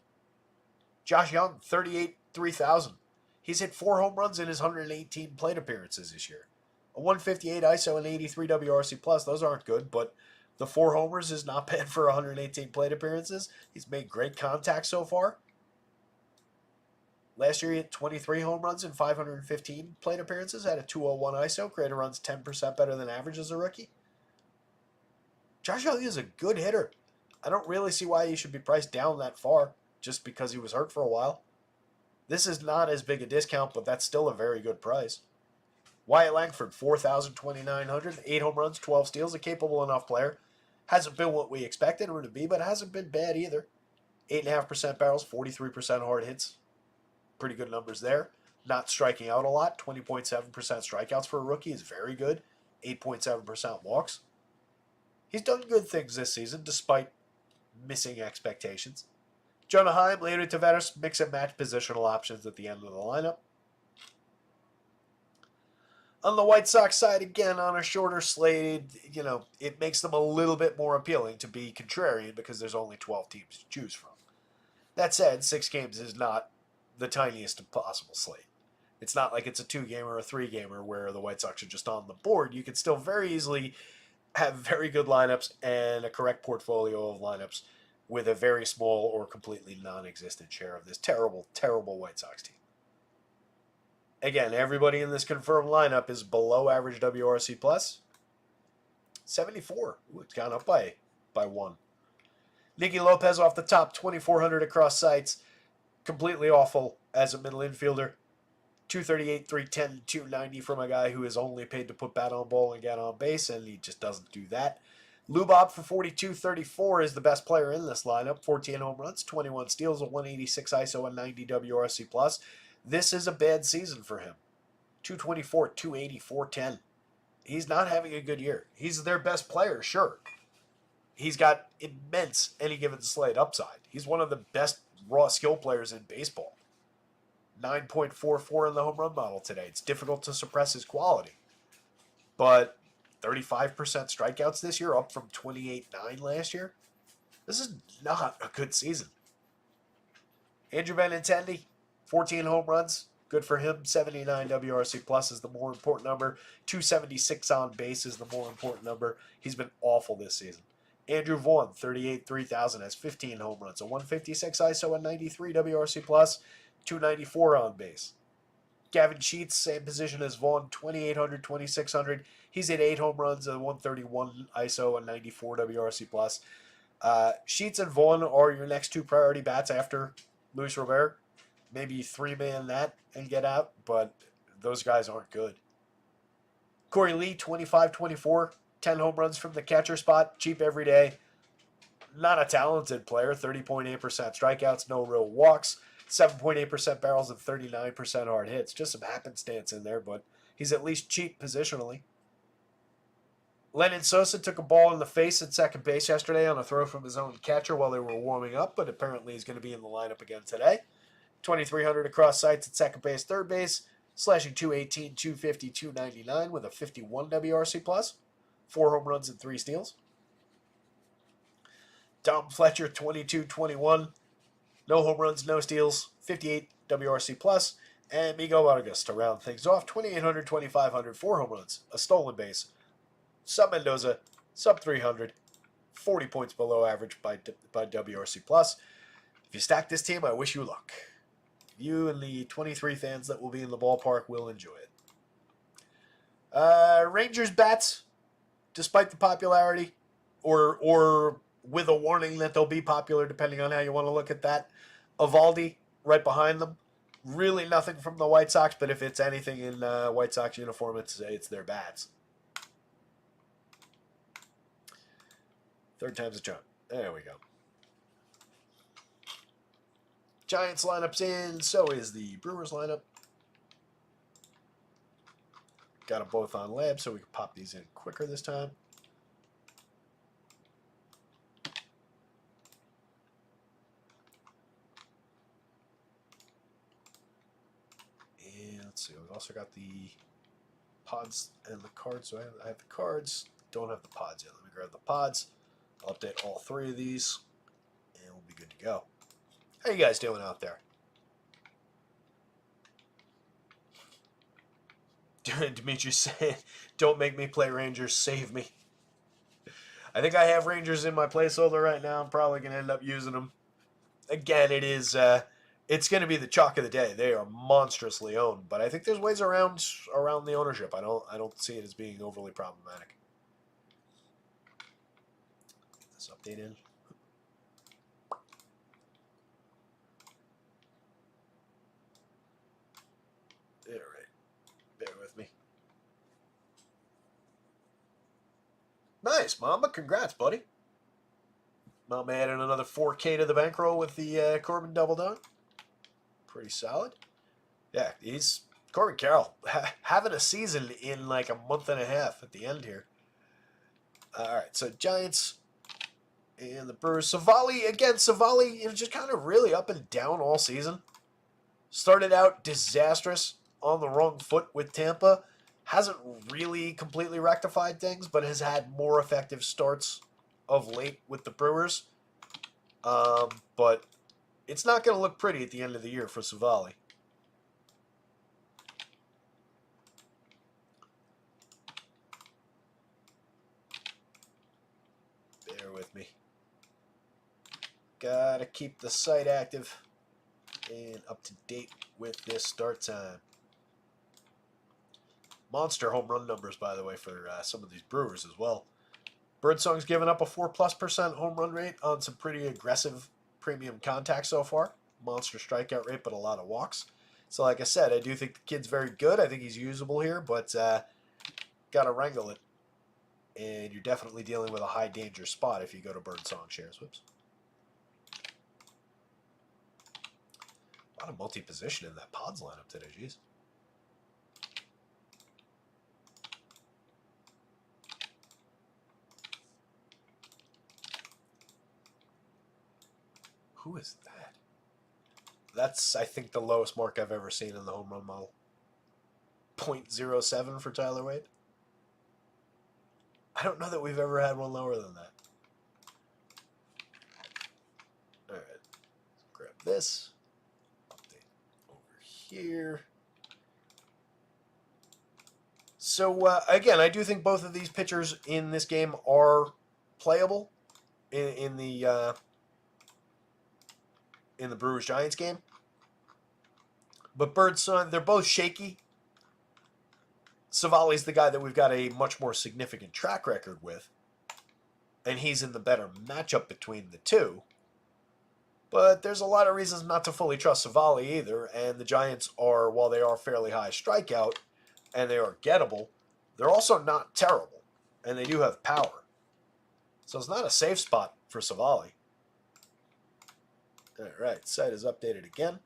Speaker 1: Josh Young, 38, 3,000. He's hit 4 home runs in his 118 plate appearances this year. A 158 ISO and 83 WRC plus. Those aren't good, but the 4 homers is not bad for 118 plate appearances. He's made great contact so far. Last year he hit 23 home runs in 515 plate appearances, had a 201 ISO, created runs 10% better than average as a rookie. Josh Young is a good hitter. I don't really see why he should be priced down that far just because he was hurt for a while. This is not as big a discount, but that's still a very good price. Wyatt Langford, 4,000, 2,900, 8 home runs, 12 steals, a capable enough player. Hasn't been what we expected him to be, but hasn't been bad either. 8.5% barrels, 43% hard hits. Pretty good numbers there. Not striking out a lot. 20.7% strikeouts for a rookie is very good. 8.7% walks. He's done good things this season, despite missing expectations. Jonah Heim, Leody Taveras, mix and match positional options at the end of the lineup. On the White Sox side, again, on a shorter slate, it makes them a little bit more appealing to be contrarian because there's only 12 teams to choose from. That said, 6 games is not the tiniest possible slate. It's not like it's a 2-gamer or a 3-gamer where the White Sox are just on the board. You could still very easily have very good lineups and a correct portfolio of lineups with a very small or completely non-existent share of this terrible, terrible White Sox team. Again, everybody in this confirmed lineup is below average WRC plus. 74. Ooh, it's gone up by 1. Nicky Lopez off the top, 2,400 across sites. completely awful as a middle infielder. 238, 310, 290 from a guy who is only paid to put bat on ball and get on base, and he just doesn't do that. Lubov for 42-34 is the best player in this lineup. 14 home runs, 21 steals, a 186 ISO, and 90 WRC+. This is a bad season for him. 224, 280, 410. He's not having a good year. He's their best player, sure. He's got immense any given slate upside. He's one of the best raw skill players in baseball. 9.44 in the home run model today. It's difficult to suppress his quality. But 35% strikeouts this year, up from 28.9 last year. This is not a good season. Andrew Benintendi, 14 home runs. Good for him. 79 WRC plus is the more important number. 276 on base is the more important number. He's been awful this season. Andrew Vaughn, 38, 3000, has 15 home runs. A 156 ISO and 93 WRC plus. 294 on base. Gavin Sheets, same position as Vaughn, 2800, 2600. He's hit 8 home runs, a 131 ISO and 94 WRC plus. Sheets and Vaughn are your next two priority bats after Luis Robert. Maybe 3-man that and get out, but those guys aren't good. Corey Lee, 25-24, 10 home runs from the catcher spot, cheap every day. Not a talented player, 30.8% strikeouts, no real walks, 7.8% barrels, and 39% hard hits. Just some happenstance in there, but he's at least cheap positionally. Lennon Sosa took a ball in the face at second base yesterday on a throw from his own catcher while they were warming up, but apparently he's going to be in the lineup again today. 2,300 across sites at second base, third base, slashing 218, 250, 299 with a 51 WRC plus, 4 home runs and 3 steals. Tom Fletcher, 22-21, no home runs, no steals, 58 WRC plus, and Miguel Vargas to round things off, 2,800, 2,500, 4 home runs, a stolen base. Sub Mendoza, sub 300, 40 points below average by WRC plus. If you stack this team, I wish you luck. You and the 23 fans that will be in the ballpark will enjoy it. Rangers bats, despite the popularity, or with a warning that they'll be popular, depending on how you want to look at that. Evaldi right behind them. Really nothing from the White Sox, but if it's anything in White Sox uniform, it's their bats. Third time's a charm. There we go. Giants lineup's in, so is the Brewers lineup. Got them both on lab, so we can pop these in quicker this time. And let's see, we've also got the pods and the cards. So I have the cards, don't have the pods yet. Let me grab the pods. I'll update all 3 of these, and we'll be good to go. How you guys doing out there? Demetrius saying, don't make me play Rangers, save me. I think I have Rangers in my placeholder right now. I'm probably going to end up using them. Again, it's going to be the chalk of the day. They are monstrously owned, but I think there's ways around the ownership. I don't see it as being overly problematic. Get this update in. All right, bear with me. Nice, Mama. Congrats, buddy. Mama added another 4K to the bankroll with the Corbin double down. Pretty solid. Yeah, he's Corbin Carroll having a season in like a month and a half at the end here. All right, so Giants and the Brewers. Savali, again, just kind of really up and down all season. Started out disastrous on the wrong foot with Tampa. Hasn't really completely rectified things, but has had more effective starts of late with the Brewers. But it's not going to look pretty at the end of the year for Savali. Bear with me. Gotta keep the site active and up to date with this start time. Monster home run numbers, by the way, for some of these Brewers as well. Birdsong's given up a 4+% home run rate on some pretty aggressive premium contact so far. monster strikeout rate, but a lot of walks. So like I said, I do think the kid's very good. I think he's usable here, but got to wrangle it. And you're definitely dealing with a high danger spot if you go to Birdsong shares. Whoops. A lot of multi-position in that Pods lineup today, jeez. Who is that? That's, I think, the lowest mark I've ever seen in the home run model. 0.07 for Tyler Wade. I don't know that we've ever had one lower than that. All right. Grab this. Update over here. So, again, I do think both of these pitchers in this game are playable in the Brewers-Giants game. But Birdsong, they're both shaky. Savali's the guy that we've got a much more significant track record with. And he's in the better matchup between the two. But there's a lot of reasons not to fully trust Savali either. And the Giants are, while they are fairly high strikeout, and they are gettable, they're also not terrible. And they do have power. So it's not a safe spot for Savali. All right, site is updated again.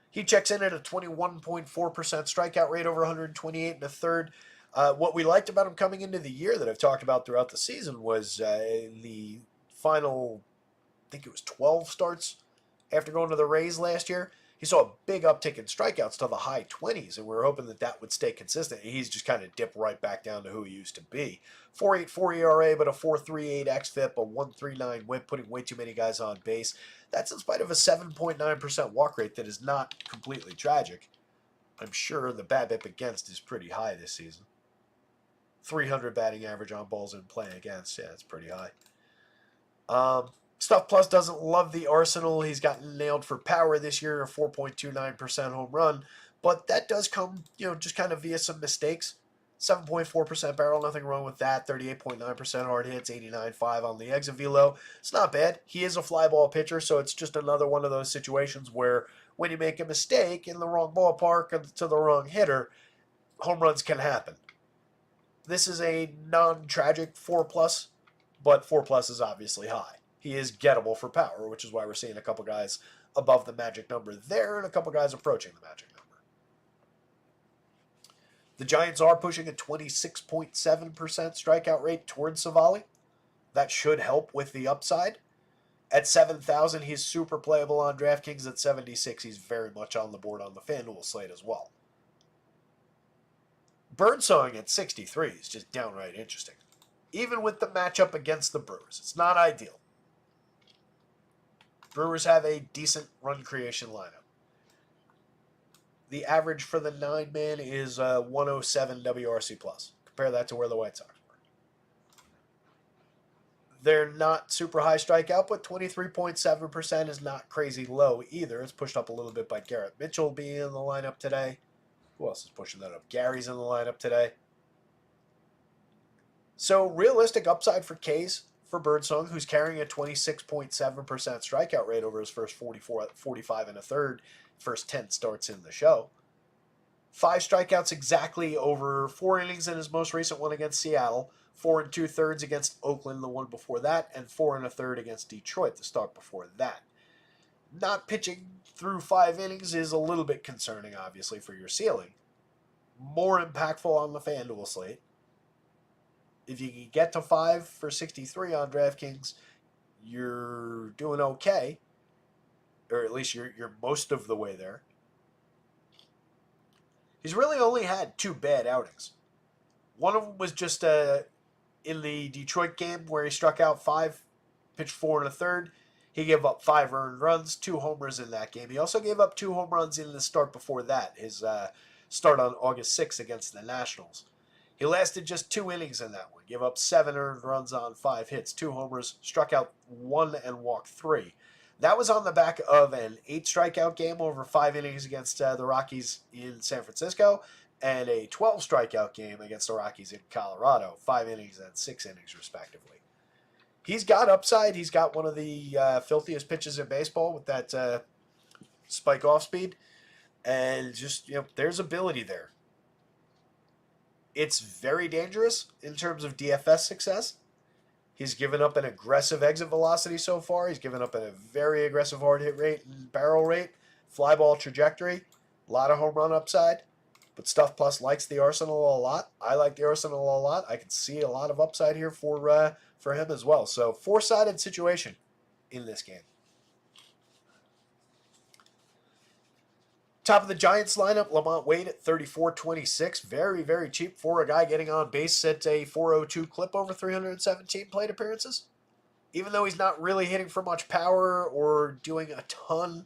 Speaker 1: He checks in at a 21.4% strikeout rate over 128 and a third. What we liked about him coming into the year that I've talked about throughout the season was the final, I think it was 12 starts after going to the Rays last year. He saw a big uptick in strikeouts to the high 20s, and we were hoping that that would stay consistent. He's just kind of dipped right back down to who he used to be. 4.84 ERA, but a 4.38 xFIP, a 1.39 WHIP, putting way too many guys on base. That's in spite of a 7.9% walk rate that is not completely tragic. I'm sure the BABIP against is pretty high this season. 300 batting average on balls in play against. Yeah, that's pretty high. Stuff Plus doesn't love the arsenal. He's gotten nailed for power this year, a 4.29% home run. But that does come, just kind of via some mistakes. 7.4% barrel, nothing wrong with that. 38.9% hard hits, 89.5 on the exit velo. It's not bad. He is a fly ball pitcher, so it's just another one of those situations where when you make a mistake in the wrong ballpark or to the wrong hitter, home runs can happen. This is a non-tragic 4+, but 4+ is obviously high. He is gettable for power, which is why we're seeing a couple guys above the magic number there and a couple guys approaching the magic number. The Giants are pushing a 26.7% strikeout rate towards Savali. That should help with the upside. At 7,000, he's super playable on DraftKings. At 76, he's very much on the board on the FanDuel slate as well. Birdsong at 63 is just downright interesting. Even with the matchup against the Brewers, it's not ideal. Brewers have a decent run creation lineup. The average for the 9-man is 107 WRC+. Compare that to where the White Sox were. They're not super high strikeout, but 23.7% is not crazy low either. It's pushed up a little bit by Garrett Mitchell being in the lineup today. Who else is pushing that up? Gary's in the lineup today. So realistic upside for K's for Birdsong, who's carrying a 26.7% strikeout rate over his first 45 and a third, first 10 starts in the show. 5 strikeouts exactly over 4 innings in his most recent one against Seattle, 4 2/3 against Oakland, the one before that, and 4 1/3 against Detroit, the start before that. Not pitching through 5 innings is a little bit concerning, obviously, for your ceiling. More impactful on the FanDuel slate. If you can get to 5 for 63 on DraftKings, you're doing okay. Or at least you're most of the way there. He's really only had 2 bad outings. One of them was just in the Detroit game where he struck out 5, pitched 4 1/3. He gave up 5 earned runs, 2 homers in that game. He also gave up 2 home runs in the start before that, his start on August 6th against the Nationals. He lasted just 2 innings in that one. Gave up 7 earned runs on 5 hits, 2 homers, struck out 1 and walked 3. That was on the back of an 8 strikeout game over 5 innings against the Rockies in San Francisco and a 12 strikeout game against the Rockies in Colorado, 5 innings and 6 innings respectively. He's got upside. He's got one of the filthiest pitches in baseball with that spike off speed. And just, there's ability there. It's very dangerous in terms of DFS success. He's given up an aggressive exit velocity so far. He's given up a very aggressive hard hit rate and barrel rate, fly ball trajectory, a lot of home run upside. But Stuff Plus likes the Arsenal a lot. I like the Arsenal a lot. I can see a lot of upside here for him as well. So four-sided situation in this game. Top of the Giants lineup, Lamont Wade at 34.26. Very, very cheap for a guy getting on base at a 402 clip over 317 plate appearances. Even though he's not really hitting for much power or doing a ton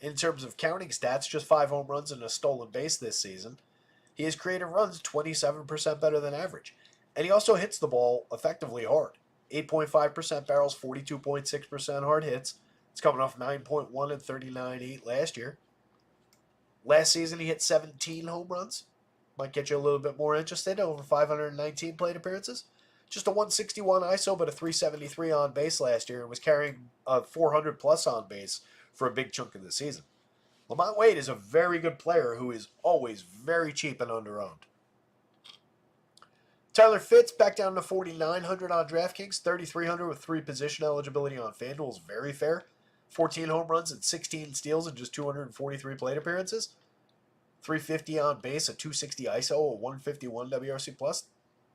Speaker 1: in terms of counting stats, just 5 home runs and a stolen base this season, he has created runs 27% better than average. And he also hits the ball effectively hard. 8.5% barrels, 42.6% hard hits. It's coming off 9.1 and 39.8 last year. Last season, he hit 17 home runs. Might get you a little bit more interested. Over 519 plate appearances. Just a 161 ISO, but a 373 on base last year, and was carrying a 400 plus on base for a big chunk of the season. Lamont Wade is a very good player who is always very cheap and underowned. Tyler Fitz back down to 4,900 on DraftKings, 3,300 with 3 position eligibility on FanDuel is very fair. 14 home runs and 16 steals in just 243 plate appearances. 350 on base, a 260 ISO, a 151 WRC+.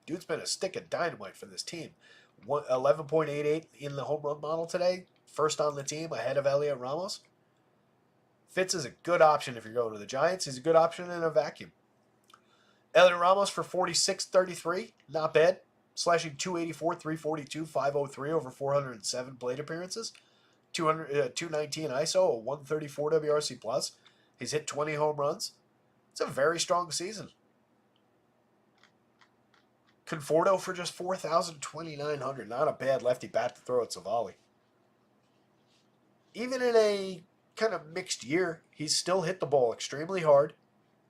Speaker 1: Dude's been a stick of dynamite for this team. 11.88 in the home run model today. First on the team, ahead of Elliot Ramos. Fitz is a good option if you're going to the Giants. He's a good option in a vacuum. Elliot Ramos for 46.33, not bad. Slashing 284, 342, 503 over 407 plate appearances. 219 ISO, a 134 WRC+. He's hit 20 home runs. It's a very strong season. Conforto for just 4,200. Not a bad lefty bat to throw at Savali. Even in a kind of mixed year, he's still hit the ball extremely hard.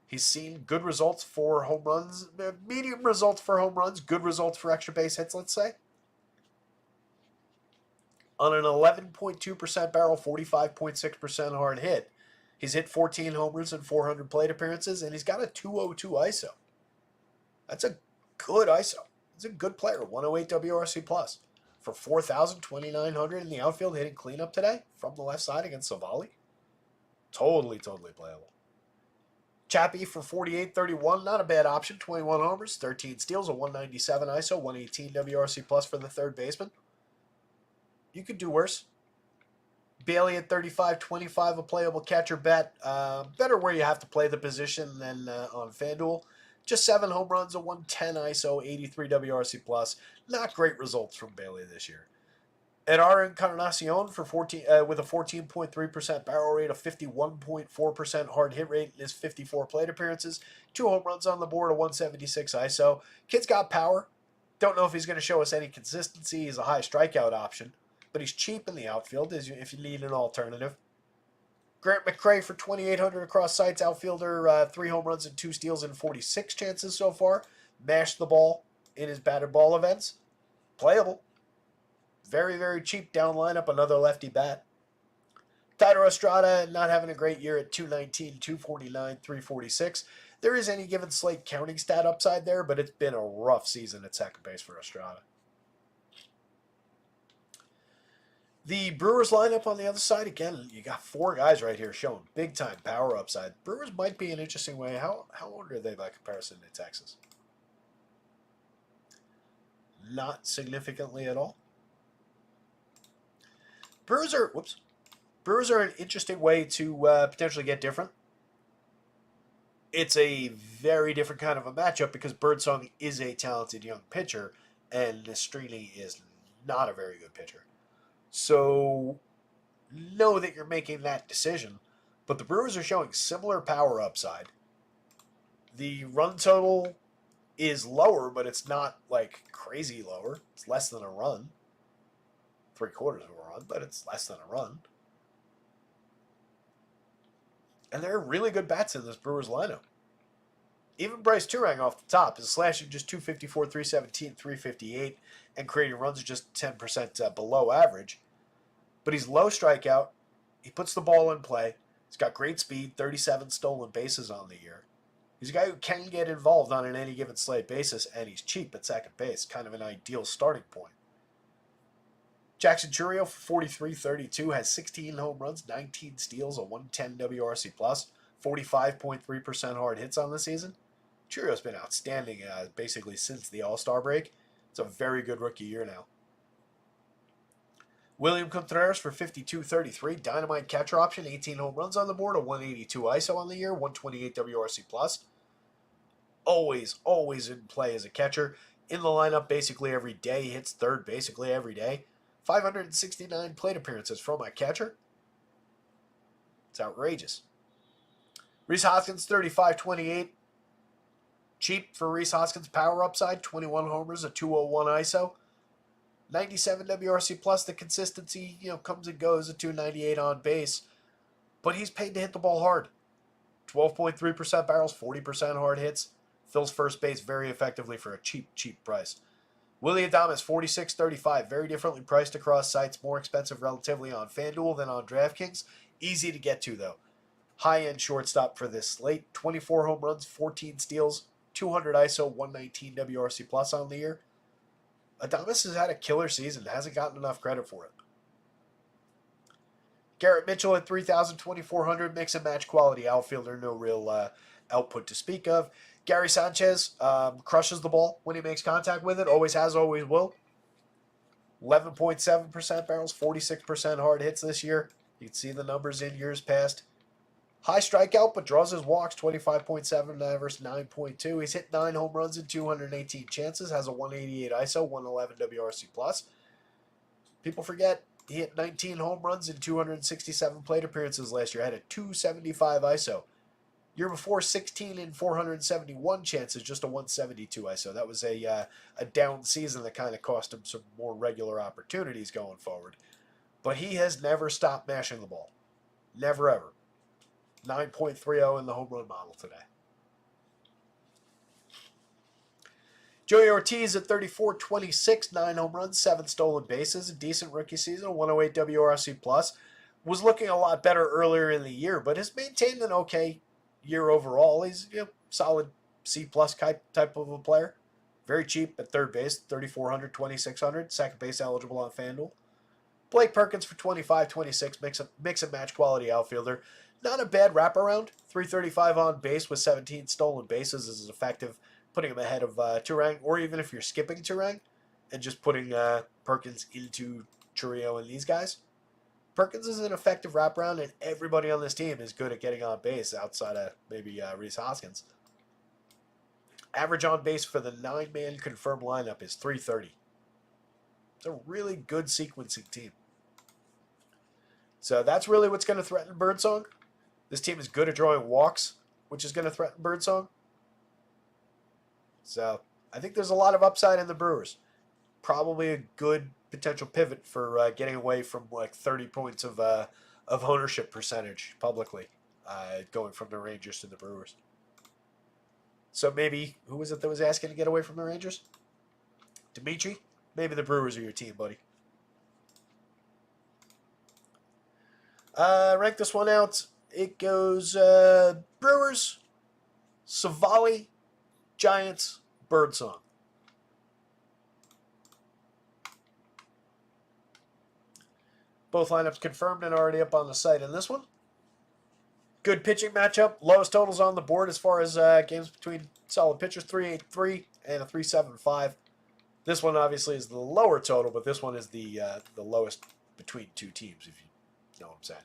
Speaker 1: He's seen good results for home runs, medium results for home runs, good results for extra base hits, let's say. On an 11.2% barrel, 45.6% hard hit, he's hit 14 homers and 400 plate appearances, and he's got a 202 ISO. That's a good ISO. He's a good player, 108 WRC+. For 4,200 in the outfield hitting cleanup today from the left side against Savali. Totally playable. Chappie for 48.31, not a bad option. 21 homers, 13 steals, a 197 ISO, 118 WRC+ for the third baseman. You could do worse. Bailey at 35.25, a playable catcher bet. Better where you have to play the position than on FanDuel. Just 7 home runs, a 110 ISO, 83 WRC+. Not great results from Bailey this year. Edar Encarnacion for with a 14.3% barrel rate, a 51.4% hard hit rate in his 54 plate appearances. 2 home runs on the board, a 176 ISO. Kid's got power. Don't know if he's going to show us any consistency. He's a high strikeout option, but he's cheap in the outfield if you need an alternative. Grant McCray for 2,800 across sites. Outfielder, 3 home runs and 2 steals in 46 chances so far. Mashed the ball in his batted ball events. Playable. Very, very cheap down lineup. Another lefty bat. Tider Estrada not having a great year at 219, 249, 346. There is any given slate counting stat upside there, but it's been a rough season at second base for Estrada. The Brewers lineup on the other side, again, you got 4 guys right here showing big-time power upside. Brewers might be an interesting way. How old are they by comparison to Texas? Not significantly at all. Brewers are an interesting way to potentially get different. It's a very different kind of a matchup because Birdsong is a talented young pitcher, and Nastrini is not a very good pitcher. So, know that you're making that decision. But the Brewers are showing similar power upside. The run total is lower, but it's not like crazy lower. It's less than a run. 3/4 of a run, but it's less than a run. And there are really good bats in this Brewers lineup. Even Bryce Turang off the top is slashing just 254, 317, 358, and creating runs just 10% below average. But he's low strikeout. He puts the ball in play. He's got great speed, 37 stolen bases on the year. He's a guy who can get involved on an any given slate basis, and he's cheap at second base, kind of an ideal starting point. Jackson Chourio for 43-32 has 16 home runs, 19 steals, a 110 WRC+, 45.3% hard hits on the season. Chourio's been outstanding basically since the All-Star break. It's a very good rookie year now. William Contreras for 52-33, dynamite catcher option, 18 home runs on the board, a 182 ISO on the year, 128 WRC+. Always in play as a catcher. In the lineup basically every day. He hits third basically every day. 569 plate appearances from a catcher. It's outrageous. Rhys Hoskins, 35-28. Cheap for Rhys Hoskins. Power upside, 21 homers, a 201 ISO. 97 WRC+. The consistency, comes and goes, a 298 on base. But he's paid to hit the ball hard. 12.3% barrels, 40% hard hits. Fills first base very effectively for a cheap price. Willy Adames, 46-35. Very differently priced across sites. More expensive relatively on FanDuel than on DraftKings. Easy to get to, though. High-end shortstop for this slate. 24 home runs, 14 steals, 200 ISO, 119 WRC+ on the year. Adames has had a killer season. Hasn't gotten enough credit for it. Garrett Mitchell at 3,000, 2,400. Mix and match quality outfielder. No real output to speak of. Gary Sanchez crushes the ball when he makes contact with it. Always has, always will. 11.7% barrels, 46% hard hits this year. You can see the numbers in years past. High strikeout, but draws his walks, 25.7 versus 9.2. He's hit 9 home runs in 218 chances, has a 188 ISO, 111 WRC+. People forget he hit 19 home runs in 267 plate appearances last year, had a 275 ISO. Year before, 16 in 471 chances, just a 172 ISO. That was a down season that kind of cost him some more regular opportunities going forward. But he has never stopped mashing the ball. Never, ever. 9.30 in the home run model today. Joey Ortiz at 34-26, 9 home runs, 7 stolen bases, a decent rookie season, 108 WRC+. Was looking a lot better earlier in the year, but has maintained an okay year overall. He's solid C+ type of a player. Very cheap at third base, 3,400, 2,600. Second base eligible on FanDuel. Blake Perkins for 25-26, mix and match quality outfielder. Not a bad wraparound. 335 on base with 17 stolen bases is effective, putting him ahead of Turang, or even if you're skipping Turang and just putting Perkins into Chourio and these guys. Perkins is an effective wraparound, and everybody on this team is good at getting on base outside of maybe Rhys Hoskins. Average on base for the 9-man confirmed lineup is 330. It's a really good sequencing team. So that's really what's going to threaten Birdsong. This team is good at drawing walks, which is going to threaten Birdsong. So I think there's a lot of upside in the Brewers. Probably a good potential pivot for getting away from like 30 points of ownership percentage publicly, going from the Rangers to the Brewers. So maybe, who was it that was asking to get away from the Rangers? Dimitri? Maybe the Brewers are your team, buddy. Rank this one out. It goes Brewers, Savali, Giants, Birdsong. Both lineups confirmed and already up on the site in this one. Good pitching matchup. Lowest totals on the board as far as games between solid pitchers, 3.83 and a 3.75. This one obviously is the lower total, but this one is the lowest between two teams, if you know what I'm saying.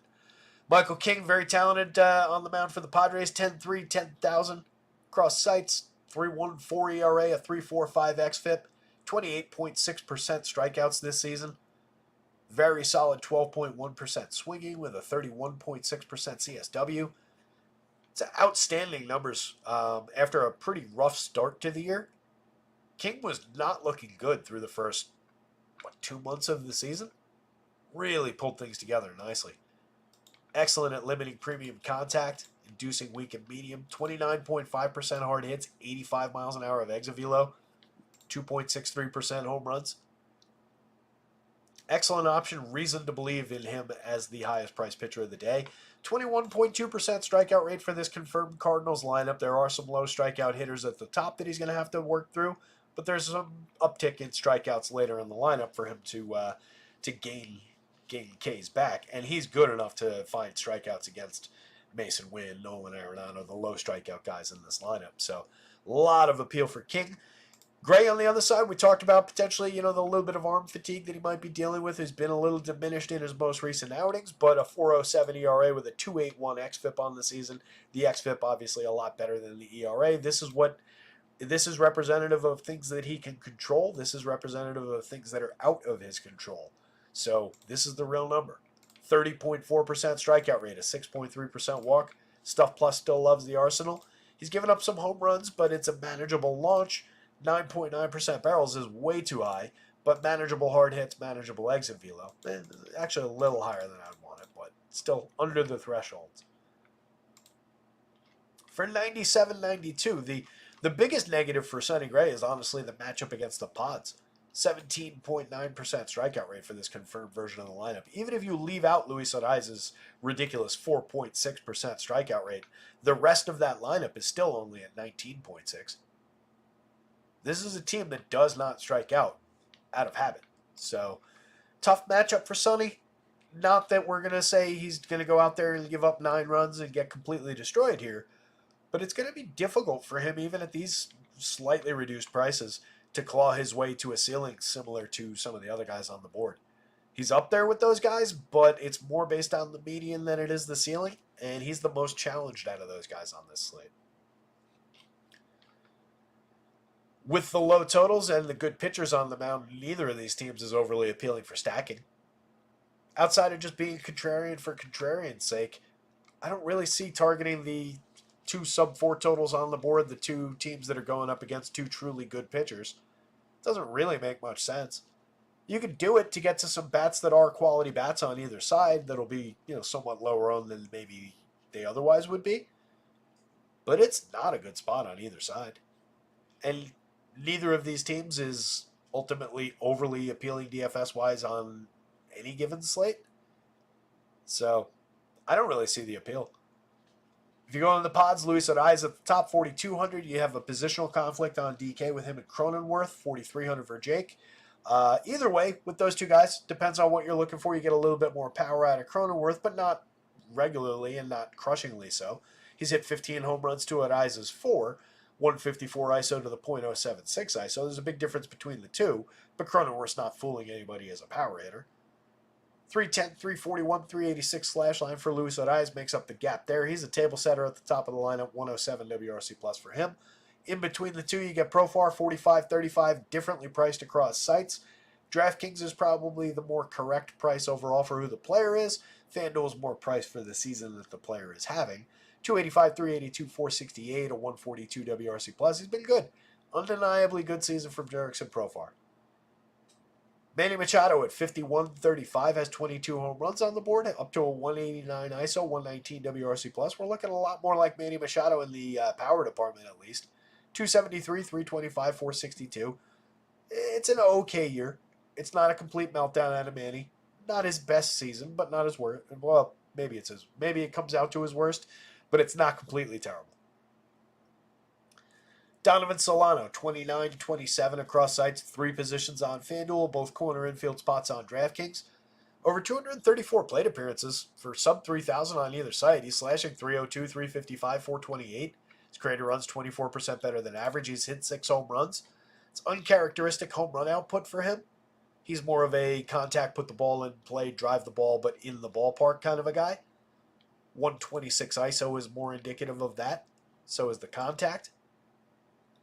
Speaker 1: Michael King, very talented on the mound for the Padres, 10.3, 10,000 across sites, 3.14 ERA, a 3.45 xFIP, 28.6% strikeouts this season. Very solid 12.1% swinging with a 31.6% CSW. It's outstanding numbers after a pretty rough start to the year. King was not looking good through the first, 2 months of the season? Really pulled things together nicely. Excellent at limiting premium contact inducing weak and medium, 29.5% hard hits, 85 miles an hour of exit velo, 2.63% home runs. Excellent option, reason to believe in him as the highest priced pitcher of the day. 21.2% strikeout rate for this confirmed Cardinals lineup. There are some low strikeout hitters at the top that he's going to have to work through, but there's some uptick in strikeouts later in the lineup for him to gain K's back, and he's good enough to find strikeouts against Mason Wynn, Nolan Arenado, the low strikeout guys in this lineup. So a lot of appeal for King. Gray on the other side, we talked about potentially, the little bit of arm fatigue that he might be dealing with has been a little diminished in his most recent outings, but a 4.07 ERA with a 2.81 xFIP on the season. The xFIP obviously a lot better than the ERA. This is representative of things that he can control. This is representative of things that are out of his control. So this is the real number. 30.4% strikeout rate, a 6.3% walk. Stuff Plus still loves the arsenal. He's given up some home runs, but it's a manageable launch. 9.9% barrels is way too high, but manageable hard hits, manageable exit velo. Actually a little higher than I'd want it, but still under the thresholds. For 97-92, the biggest negative for Sonny Gray is honestly the matchup against the Pods. 17.9% strikeout rate for this confirmed version of the lineup. Even if you leave out Luis Arraez's ridiculous 4.6% strikeout rate, the rest of that lineup is still only at 19.6. This is a team that does not strike out of habit. So, tough matchup for Sonny. Not that we're going to say he's going to go out there and give up 9 runs and get completely destroyed here, but it's going to be difficult for him, even at these slightly reduced prices, to claw his way to a ceiling similar to some of the other guys on the board. He's up there with those guys, but it's more based on the median than it is the ceiling, and he's the most challenged out of those guys on this slate. With the low totals and the good pitchers on the mound, neither of these teams is overly appealing for stacking. Outside of just being contrarian for contrarian's sake, I don't really see targeting the 2 sub-4 totals on the board, the 2 teams that are going up against 2 truly good pitchers. It doesn't really make much sense. You can do it to get to some bats that are quality bats on either side that'll be, somewhat lower owned than maybe they otherwise would be. But it's not a good spot on either side. And neither of these teams is ultimately overly appealing DFS-wise on any given slate. So, I don't really see the appeal. If you go on the Pods, Luis Arraez at the top, 4,200. You have a positional conflict on DK with him and Cronenworth, 4,300 for Jake. Either way, with those 2 guys, depends on what you're looking for. You get a little bit more power out of Cronenworth, but not regularly and not crushingly so. He's hit 15 home runs to Arraez's 4. 154 ISO to the .076 ISO. There's a big difference between the 2, but Cronenworth's not fooling anybody as a power hitter. 310, 341, 386 slash line for Luis Arraez makes up the gap there. He's a table setter at the top of the lineup, 107 WRC plus for him. In between the 2, you get Profar, 45, 35, differently priced across sites. DraftKings is probably the more correct price overall for who the player is. FanDuel is more priced for the season that the player is having. 285, 382, 468, a 142 WRC plus. He's been good. Undeniably good season from Jurickson Profar. Manny Machado at 51.35 has 22 home runs on the board, up to a 189 ISO, 119 WRC plus. We're looking a lot more like Manny Machado in the power department at least. 273, 325, 462. It's an okay year. It's not a complete meltdown out of Manny. Not his best season, but not his worst. Well, maybe it comes out to his worst, but it's not completely terrible. Donovan Solano, 29-27 across sites, 3 positions on FanDuel, both corner infield spots on DraftKings. Over 234 plate appearances for sub 3,000 on either side. He's slashing 302, 355, 428. His creator runs 24% better than average. He's hit 6 home runs. It's uncharacteristic home run output for him. He's more of a contact, put the ball in play, drive the ball, but in the ballpark kind of a guy. 126 ISO is more indicative of that. So is the contact.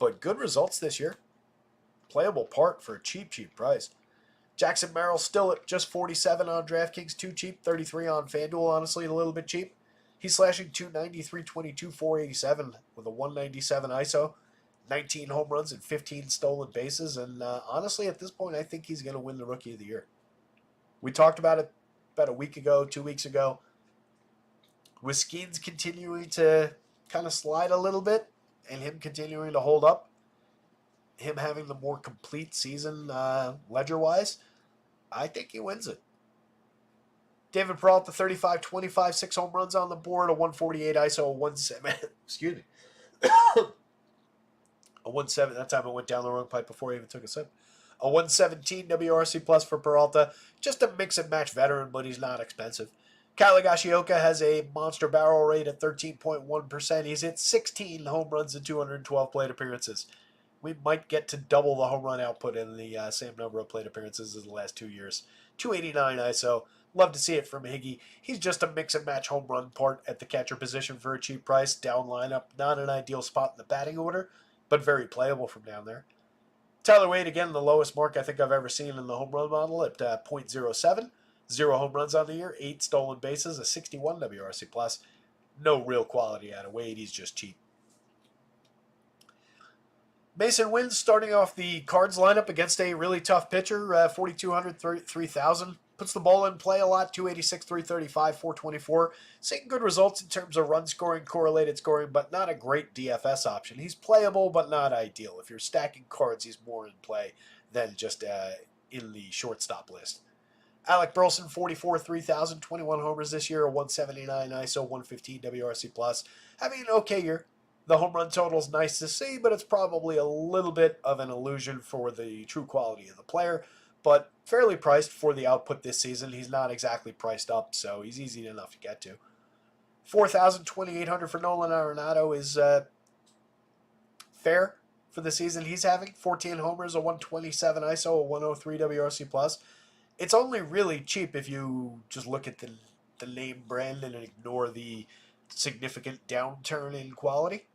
Speaker 1: But good results this year. Playable part for a cheap price. Jackson Merrill still at just 47 on DraftKings, too cheap. 33 on FanDuel, honestly, a little bit cheap. He's slashing 290, 322, 487 with a 197 ISO. 19 home runs and 15 stolen bases. And honestly, at this point, I think he's going to win the Rookie of the Year. We talked about it about a week ago, 2 weeks ago. with Skeens continuing to kind of slide a little bit and him continuing to hold up, him having the more complete season ledger-wise, I think he wins it. David Peralta, 35, 25, 6 home runs on the board, a 148 ISO, a 1-7. Excuse me. A 1-7. That time I went down the wrong pipe before I even took a sip. A 117 WRC plus for Peralta. Just a mix and match veteran, but he's not expensive. Kyle Higashioka has a monster barrel rate at 13.1%. He's hit 16 home runs in 212 plate appearances. We might get to double the home run output in the same number of plate appearances as the last 2 years. 289 ISO. Love to see it from Higgy. He's just a mix and match home run part at the catcher position for a cheap price. Down lineup, not an ideal spot in the batting order, but very playable from down there. Tyler Wade, again, the lowest mark I think I've ever seen in the home run model at .07. 0 home runs on the year, 8 stolen bases, a 61 WRC plus. No real quality out of Wade. He's just cheap. Mason Wynn starting off the Cards lineup against a really tough pitcher, 4,200, 3,000. Puts the ball in play a lot, 286, 335, 424. Seeing good results in terms of run scoring, correlated scoring, but not a great DFS option. He's playable, but not ideal. If you're stacking cards, he's more in play than just in the shortstop list. Alec Burleson, 44, 3,000, 21 homers this year, a 179 ISO, 115 WRC plus. Having an okay year. The home run total is nice to see, but it's probably a little bit of an illusion for the true quality of the player. But fairly priced for the output this season. He's not exactly priced up, so he's easy enough to get to. 4,000, 2,800 for Nolan Arenado is fair for the season he's having. 14 homers, a 127 ISO, a 103 WRC plus. It's only really cheap if you just look at the name brand and ignore the significant downturn in quality.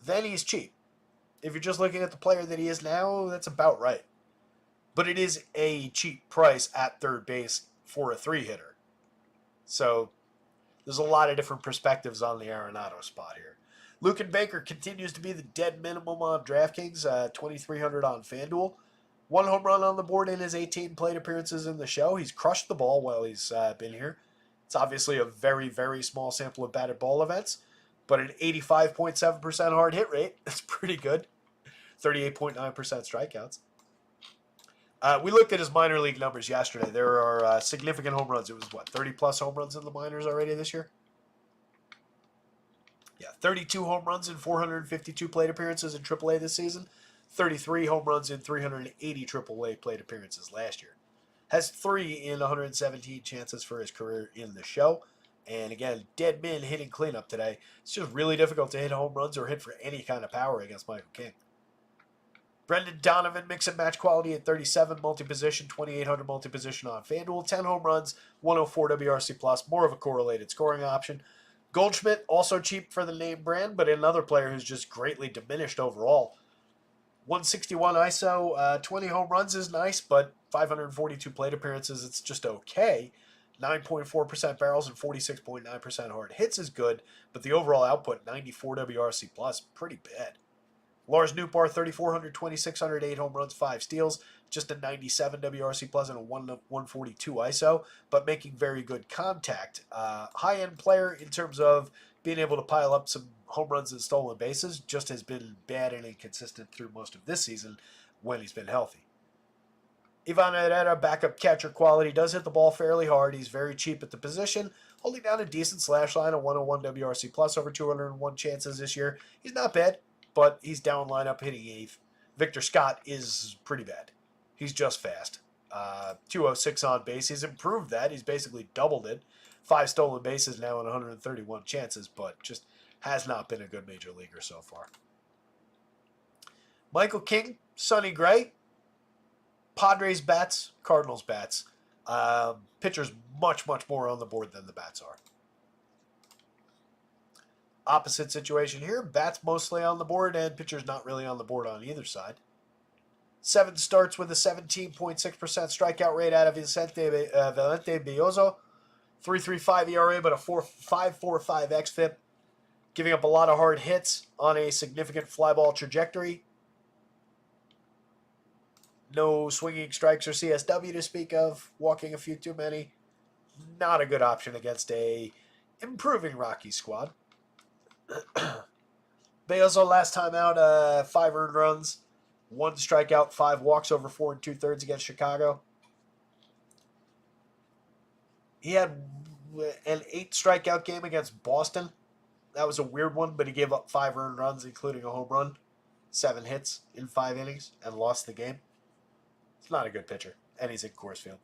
Speaker 1: Then he's cheap. If you're just looking at the player that he is now, that's about right. But it is a cheap price at third base for a 3-hitter. So there's a lot of different perspectives on the Arenado spot here. Lucan Baker continues to be the dead minimum on DraftKings, 2,300 on FanDuel. 1 home run on the board in his 18 plate appearances in the show. He's crushed the ball while he's been here. It's obviously a very, very small sample of batted ball events, but an 85.7% hard hit rate. That's pretty good. 38.9% strikeouts. We looked at his minor league numbers yesterday. There are significant home runs. It was, 30-plus home runs in the minors already this year? Yeah, 32 home runs in 452 plate appearances in AAA this season. 33 home runs in 380 AAA plate appearances last year. Has 3 in 117 chances for his career in the show. And again, dead men hitting cleanup today. It's just really difficult to hit home runs or hit for any kind of power against Michael King. Brendan Donovan, mix and match quality at 37, multi-position, 2,800 multi-position on FanDuel. 10 home runs, 104 WRC plus, more of a correlated scoring option. Goldschmidt, also cheap for the name brand, but another player who's just greatly diminished overall. 161 ISO, 20 home runs is nice, but 542 plate appearances, it's just okay. 9.4% barrels and 46.9% hard hits is good, but the overall output, 94 WRC plus, pretty bad. Lars Nootbaar, 3,400, 2,600, 8 home runs, 5 steals, just a 97 WRC plus and a 142 ISO, but making very good contact. High-end player in terms of being able to pile up some home runs and stolen bases, just has been bad and inconsistent through most of this season when he's been healthy. Ivan Herrera, backup catcher quality, does hit the ball fairly hard. He's very cheap at the position, holding down a decent slash line, a 101 WRC plus, over 201 chances this year. He's not bad, but he's down lineup hitting 8th. Victor Scott is pretty bad. He's just fast. 206 on base. He's improved that. He's basically doubled it. 5 stolen bases now in 131 chances, but just has not been a good major leaguer so far. Michael King, Sonny Gray, Padres bats, Cardinals bats. Pitchers much, much more on the board than the bats are. Opposite situation here. Bats mostly on the board and pitchers not really on the board on either side. 7 starts with a 17.6% strikeout rate out of Vicente Valente Biozo. 3.35 ERA, but a 5.45 xFIP. Giving up a lot of hard hits on a significant fly ball trajectory. No swinging strikes or CSW to speak of. Walking a few too many. Not a good option against a improving Rocky's squad. Beazo last time out, 5 earned runs, 1 strikeout, 5 walks over 4 2/3 against Chicago. He had an 8 strikeout game against Boston. That was a weird one, but he gave up 5 earned runs, including a home run, 7 hits in 5 innings, and lost the game. It's not a good pitcher, and he's in Coors Field.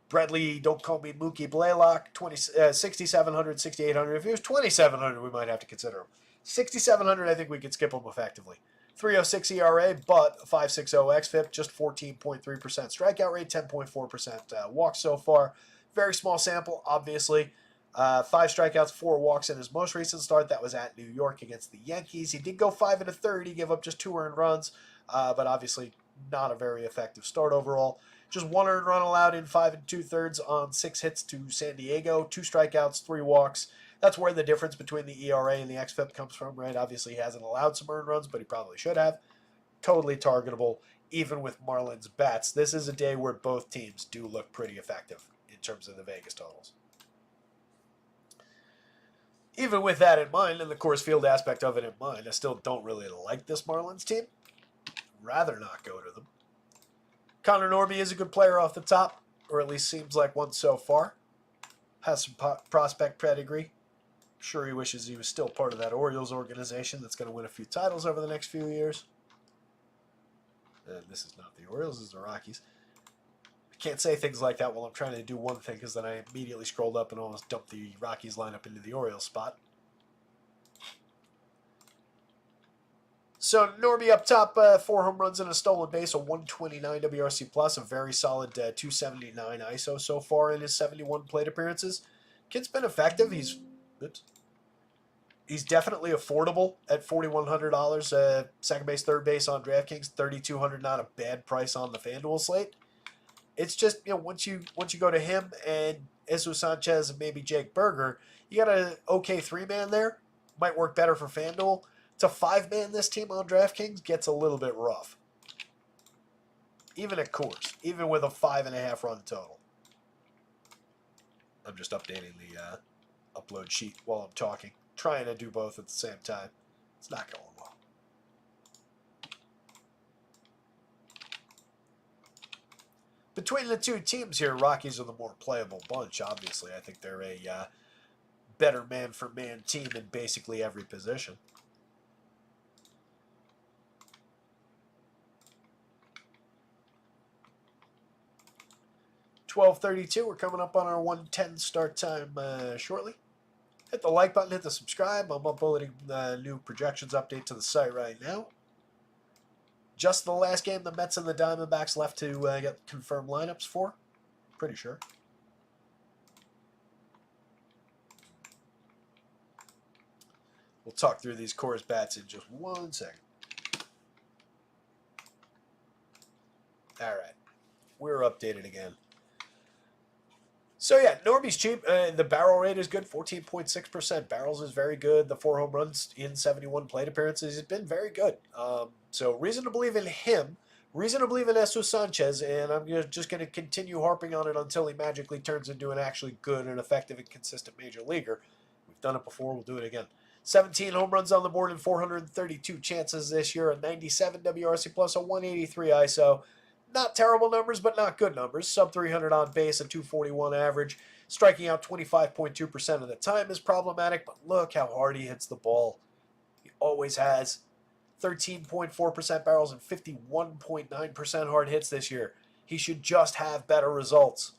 Speaker 1: Bradley, don't call me Mookie Blaylock, 6,700, 6,800. If he was 2,700, we might have to consider him. 6,700, I think we could skip him effectively. 3.06 ERA, but 5.60 xFIP, just 14.3% strikeout rate, 10.4% walks so far. Very small sample, obviously. 5 strikeouts, 4 walks in his most recent start. That was at New York against the Yankees. He did go 5 1/3. He gave up just 2 earned runs, but obviously not a very effective start overall. Just 1 earned run allowed in 5 2/3 on 6 hits to San Diego. 2 strikeouts, 3 walks. That's where the difference between the ERA and the xFIP comes from, right? Obviously, he hasn't allowed some earned runs, but he probably should have. Totally targetable, even with Marlins bats. This is a day where both teams do look pretty effective in terms of the Vegas totals. Even with that in mind, and the Coors Field aspect of it in mind, I still don't really like this Marlins team. Rather not go to them. Connor Norby is a good player off the top, or at least seems like one so far. Has some prospect pedigree. Sure he wishes he was still part of that Orioles organization that's going to win a few titles over the next few years. And this is not the Orioles, this is the Rockies. I can't say things like that while I'm trying to do one thing, because then I immediately scrolled up and almost dumped the Rockies lineup into the Orioles spot. So Norby up top, 4 home runs and a stolen base, a 129 WRC plus, a very solid 279 ISO so far in his 71 plate appearances. Kid's been effective. He's definitely affordable at $4,100. Second base, third base on DraftKings, $3,200. Not a bad price on the FanDuel slate. It's just, once you go to him and Jesus Sanchez and maybe Jake Berger, you got an okay 3-man there. Might work better for FanDuel. To 5-man, this team on DraftKings gets a little bit rough. Even at Coors, even with a 5.5 run total. I'm just updating the upload sheet while I'm talking. Trying to do both at the same time. It's not going well. Between the two teams here, Rockies are the more playable bunch, obviously. I think they're a better man-for-man team in basically every position. $12:32. We're coming up on our 1:10 start time shortly. Hit the like button, hit the subscribe. I'm uploading new projections update to the site right now. Just the last game the Mets and the Diamondbacks left to get confirmed lineups for. Pretty sure. We'll talk through these Coors bats in just 1 second. All right. We're updated again. So yeah, Norby's cheap. The barrel rate is good, 14.6%. Barrels is very good. The 4 home runs in 71 plate appearances has been very good. So reason to believe in him. Reason to believe in Jesus Sanchez, and I'm just going to continue harping on it until he magically turns into an actually good and effective and consistent major leaguer. We've done it before. We'll do it again. 17 home runs on the board in 432 chances this year, a 97 WRC plus, a 183 ISO. Not terrible numbers, but not good numbers. Sub 300 on base, a 241 average. Striking out 25.2% of the time is problematic, but look how hard he hits the ball. He always has. 13.4% barrels and 51.9% hard hits this year. He should just have better results.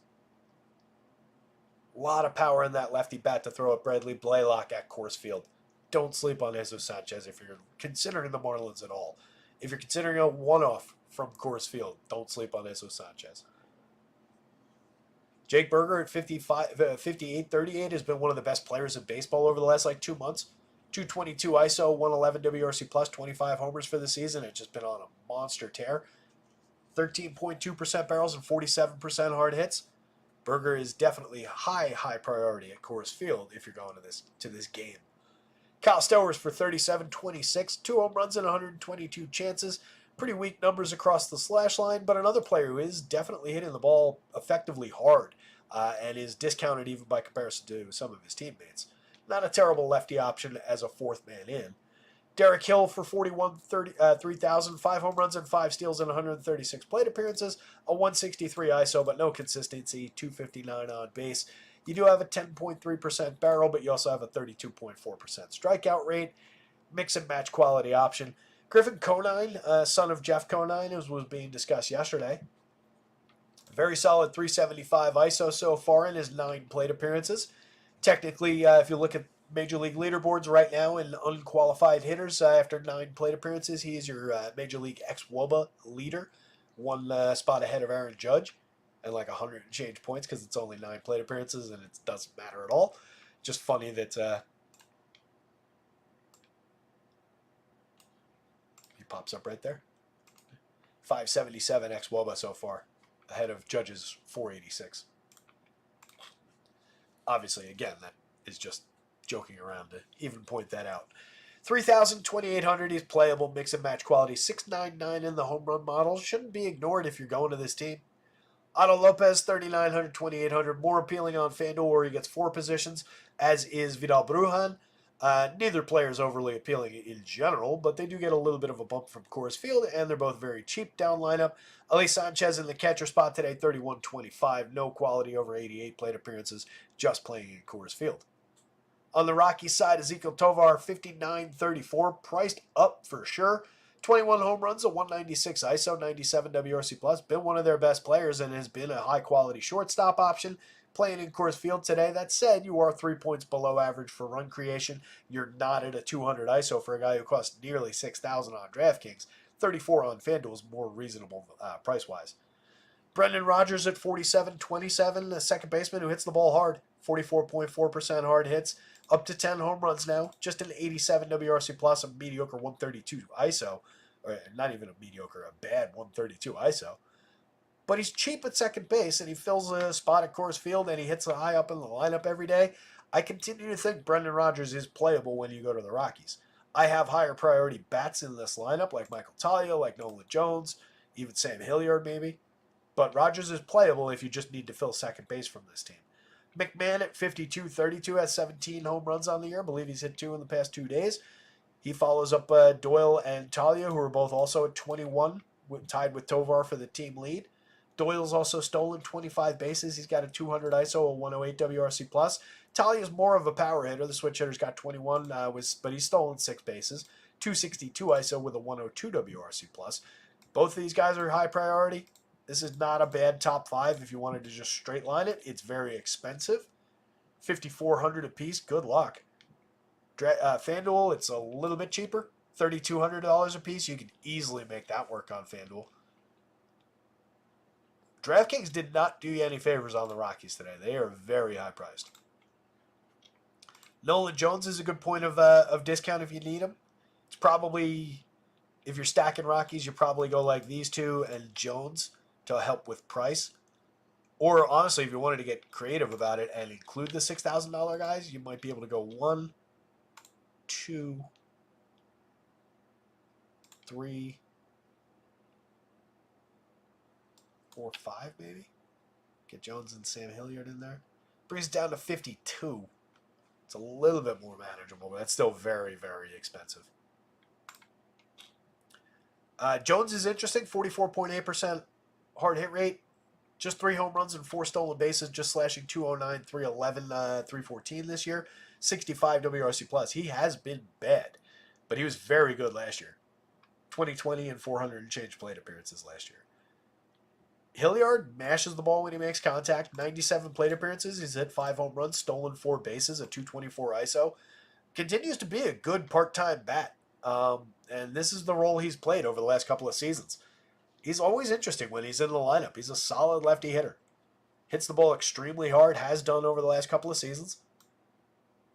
Speaker 1: A lot of power in that lefty bat to throw at Bradley Blaylock at Coors Field. Don't sleep on Jesus Sanchez if you're considering the Marlins at all. If you're considering a one-off from Coors Field, don't sleep on Jesus Sanchez. Jake Berger at 58-38 has been one of the best players in baseball over the last 2 months. 222 ISO, 111 WRC plus, 25 homers for the season. It's just been on a monster tear. 13.2% barrels and 47% hard hits. Berger is definitely high priority at Coors Field if you're going to this game. Kyle Stowers for 37-26, 2 home runs and 122 chances. Pretty weak numbers across the slash line, but another player who is definitely hitting the ball effectively hard and is discounted even by comparison to some of his teammates. Not a terrible lefty option as a fourth man in. Derek Hill for 3,000, 5 home runs and 5 steals in 136 plate appearances, a 163 ISO, but no consistency, 259 on base. You do have a 10.3% barrel, but you also have a 32.4% strikeout rate. Mix and match quality option. Griffin Conine, son of Jeff Conine, as was being discussed yesterday. Very solid 375 ISO so far in his 9 plate appearances. Technically, if you look at Major League leaderboards right now in unqualified hitters after 9 plate appearances, he is your Major League ex-WOBA leader, 1 spot ahead of Aaron Judge, and like 100 and change points because it's only 9 plate appearances and it doesn't matter at all. Just funny that he pops up right there. 577 ex-WOBA so far, ahead of Judge's 486. Obviously, again, that is just joking around to even point that out. 3,000, 2,800, he's playable, mix and match quality. 699 in the home run model. Shouldn't be ignored if you're going to this team. Otto Lopez, 3,900, 2,800. More appealing on FanDuel where he gets 4 positions, as is Vidal Brujan. Neither player is overly appealing in general, but they do get a little bit of a bump from Coors Field, and they're both very cheap down lineup. Elise Sanchez in the catcher spot today, 31.25. No quality over 88 plate appearances, just playing in Coors Field. On the Rockies side, Ezequiel Tovar, 59.34, priced up for sure. 21 home runs, a 196 ISO, 97 WRC+. Been one of their best players and has been a high-quality shortstop option. Playing in Coors Field today. That said, you are 3 points below average for run creation. You're not at a 200 ISO for a guy who costs nearly 6,000 on DraftKings. 34 on FanDuel is more reasonable price-wise. Brendan Rodgers at 47.27, the second baseman who hits the ball hard. 44.4% hard hits, up to 10 home runs now. Just an 87 WRC+, a mediocre 132 ISO. Or not even a mediocre, a bad 132 ISO. But he's cheap at second base, and he fills a spot at Coors Field, and he hits a high up in the lineup every day. I continue to think Brendan Rodgers is playable when you go to the Rockies. I have higher priority bats in this lineup, like Michael Talia, like Nolan Jones, even Sam Hilliard maybe. But Rodgers is playable if you just need to fill second base from this team. McMahon at 52.32 has 17 home runs on the year. I believe he's hit 2 in the past 2 days. He follows up Doyle and Talia, who are both also at 21, tied with Tovar for the team lead. Doyle's also stolen 25 bases. He's got a 200 ISO, a 108 WRC+. Talia's more of a power hitter. The switch hitter's got 21, but he's stolen 6 bases. 262 ISO with a 102 WRC+. Both of these guys are high priority. This is not a bad top 5 if you wanted to just straight line it. It's very expensive. $5,400 a piece. Good luck. FanDuel, it's a little bit cheaper. $3,200 a piece. You could easily make that work on FanDuel. DraftKings did not do you any favors on the Rockies today. They are very high priced. Nolan Jones is a good point of discount if you need him. It's probably, if you're stacking Rockies, you probably go like these two and Jones to help with price. Or honestly, if you wanted to get creative about it and include the $6,000 guys, you might be able to go 1, 2, 3, 4, 5 maybe. Get Jones and Sam Hilliard in there. Brings it down to 52. It's a little bit more manageable, but that's still very, very expensive. Jones is interesting. 44.8% hard hit rate. Just 3 home runs and 4 stolen bases. Just slashing 209, 311, 314 this year. 65 WRC+. He has been bad, but he was very good last year. 2020 and 400 and change plate appearances last year. Hilliard mashes the ball when he makes contact. 97 plate appearances. He's hit 5 home runs, stolen 4 bases, a 224 ISO. Continues to be a good part-time bat. And this is the role he's played over the last couple of seasons. He's always interesting when he's in the lineup. He's a solid lefty hitter. Hits the ball extremely hard, has done over the last couple of seasons.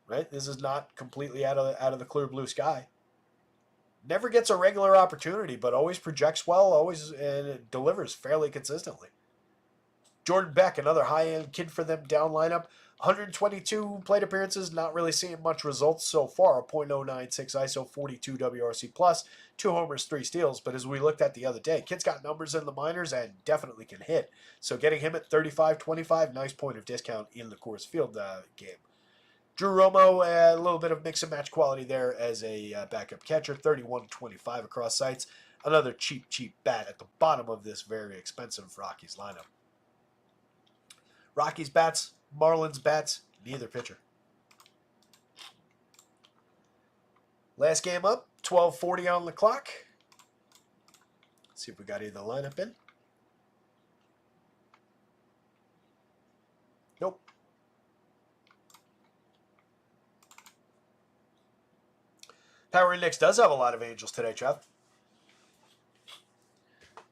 Speaker 1: Right? This is not completely out of the clear blue sky. Never gets a regular opportunity, but always projects well, and it delivers fairly consistently. Jordan Beck, another high-end kid for them down lineup. 122 plate appearances, not really seeing much results so far. A .096 ISO, 42 WRC+, 2 homers, 3 steals. But as we looked at the other day, kid's got numbers in the minors and definitely can hit. So getting him at 35.25, nice point of discount in the Coors Field game. Drew Romo, a little bit of mix and match quality there as a backup catcher, 31.25 across sites. Another cheap bat at the bottom of this very expensive Rockies lineup. Rockies bats, Marlins bats, neither pitcher. Last game up, 12:40 on the clock. Let's see if we got either lineup in. Nope. Power Index does have a lot of Angels today, Trev.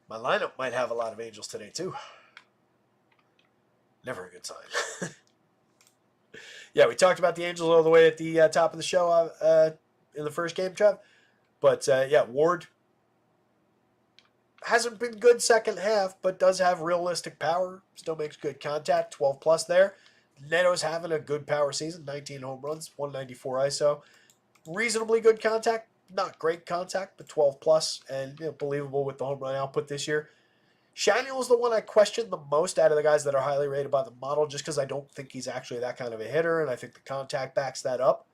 Speaker 1: My lineup might have a lot of Angels today, too. Never a good sign. Yeah, we talked about the Angels all the way at the top of the show in the first game, Trev. But, yeah, Ward hasn't been good second half, but does have realistic power. Still makes good contact, 12 plus there. Neto's having a good power season, 19 home runs, 194 ISO. Reasonably good contact, not great contact, but 12 plus, and believable with the home run output this year. Shaniel is the one I question the most out of the guys that are highly rated by the model, just because I don't think he's actually that kind of a hitter, and I think the contact backs that up.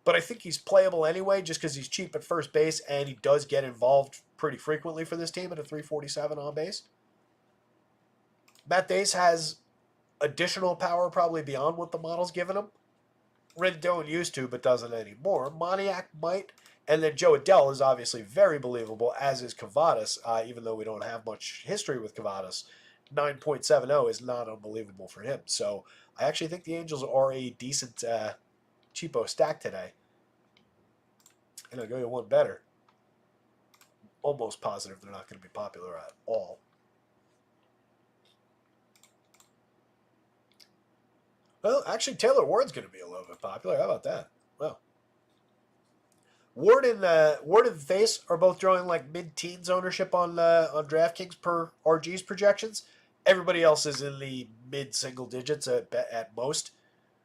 Speaker 1: But I think he's playable anyway, just because he's cheap at first base, and he does get involved pretty frequently for this team at a 347 on base. Matt Dace has additional power probably beyond what the model's given him. Rendon used to, but doesn't anymore. Moniak might. And then Joe Adell is obviously very believable, as is Cavadas, even though we don't have much history with Cavadas. 9.70 is not unbelievable for him. So I actually think the Angels are a decent cheapo stack today. And I'll go you one better. Almost positive they're not going to be popular at all. Well, actually, Taylor Ward's going to be a little bit popular. How about that? Well, Ward and Face are both drawing like mid-teens ownership on DraftKings per RG's projections. Everybody else is in the mid-single digits at most.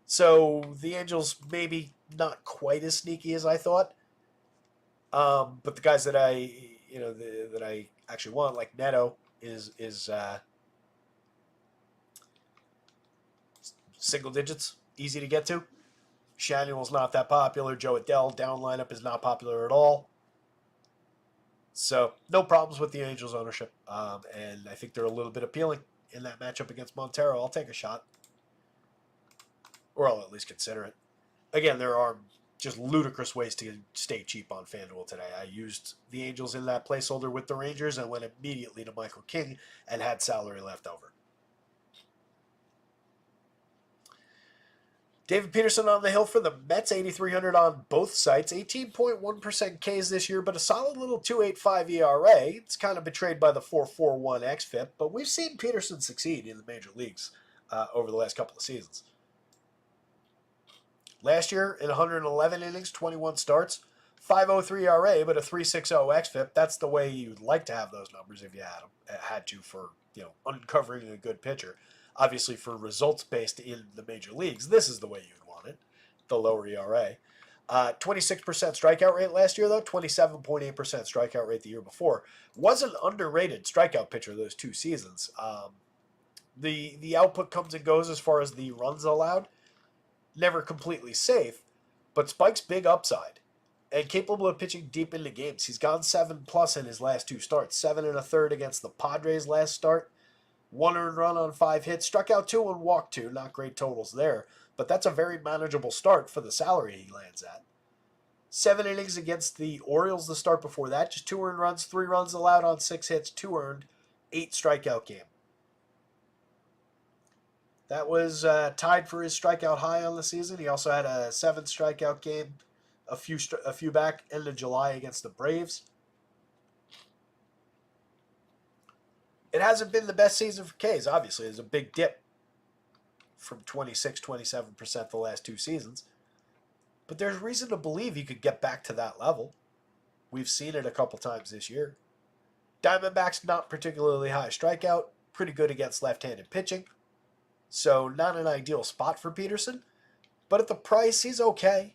Speaker 1: So the Angels maybe not quite as sneaky as I thought. But the guys that that I actually want, like Neto, is single digits, easy to get to. Shanuel's not that popular. Joe Adell down lineup is not popular at all. So no problems with the Angels ownership, and I think they're a little bit appealing in that matchup against Montero. I'll take a shot, or I'll at least consider it. Again, there are just ludicrous ways to stay cheap on FanDuel today. I used the Angels in that placeholder with the Rangers and went immediately to Michael King and had salary left over. David Peterson on the hill for the Mets, 8,300 on both sites. 18.1% Ks this year, but a solid little 2.85 ERA. It's kind of betrayed by the 4.41 xFIP, but we've seen Peterson succeed in the major leagues over the last couple of seasons. Last year, in 111 innings, 21 starts, 5.03 ERA, but a 3.60 xFIP. That's the way you'd like to have those numbers if you had to for uncovering a good pitcher. Obviously, for results based in the major leagues, this is the way you'd want it, the lower ERA. 26% strikeout rate last year, though, 27.8% strikeout rate the year before. Was an underrated strikeout pitcher those 2 seasons. The output comes and goes as far as the runs allowed. Never completely safe, but Spike's big upside and capable of pitching deep into games. He's gone 7+ in his last 2 starts. 7 1/3 against the Padres last start. 1 earned run on 5 hits, struck out 2 and walked 2. Not great totals there, but that's a very manageable start for the salary he lands at. 7 innings against the Orioles the start before that, just 2 earned runs, 3 runs allowed on 6 hits, 2 earned, 8 strikeout game. That was tied for his strikeout high on the season. He also had a 7 strikeout game, a few back end of July against the Braves. It hasn't been the best season for K's, obviously. There's a big dip from 26-27% the last 2 seasons. But there's reason to believe he could get back to that level. We've seen it a couple times this year. Diamondbacks, not particularly high strikeout. Pretty good against left-handed pitching. So not an ideal spot for Peterson. But at the price, he's okay.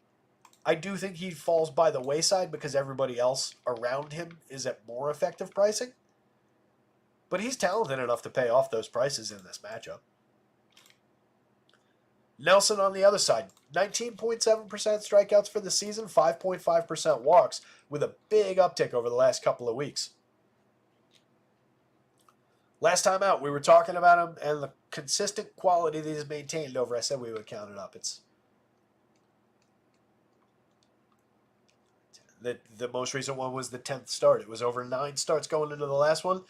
Speaker 1: I do think he falls by the wayside because everybody else around him is at more effective pricing. But he's talented enough to pay off those prices in this matchup. Nelson on the other side, 19.7% strikeouts for the season, 5.5% walks, with a big uptick over the last couple of weeks. Last time out, we were talking about him and the consistent quality that he's maintained over. I said we would count it up. It's the most recent one was the 10th start. It was over 9 starts going into the last one,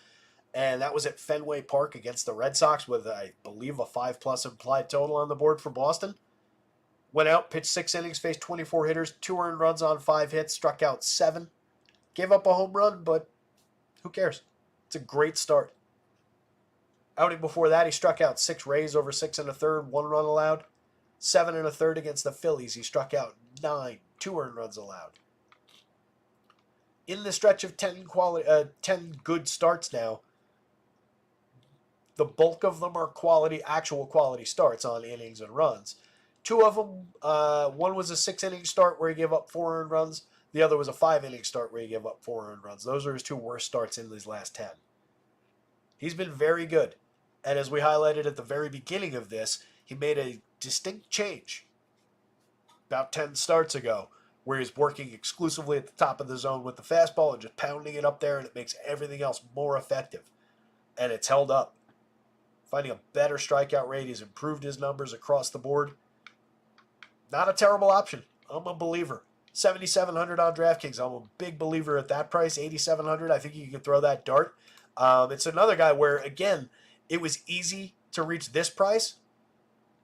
Speaker 1: and that was at Fenway Park against the Red Sox with, I believe, a 5+ implied total on the board for Boston. Went out, pitched 6 innings, faced 24 hitters, 2 earned runs on 5 hits, struck out 7. Gave up a home run, but who cares? It's a great start. Outing before that, he struck out 6 Rays over 6 1/3, 1 run allowed. 7 1/3 against the Phillies. He struck out 9, 2 earned runs allowed. In the stretch of 10 good starts now, the bulk of them are actual quality starts on innings and runs. 2 of them, one was a 6-inning start where he gave up 4 earned runs. The other was a 5-inning start where he gave up 4 earned runs. Those are his 2 worst starts in these last 10. He's been very good. And as we highlighted at the very beginning of this, he made a distinct change about 10 starts ago, where he's working exclusively at the top of the zone with the fastball and just pounding it up there, and it makes everything else more effective. And it's held up. Finding a better strikeout rate. He's improved his numbers across the board. Not a terrible option. I'm a believer. 7,700 on DraftKings. I'm a big believer at that price. 8,700. I think you can throw that dart. It's another guy where, again, it was easy to reach this price.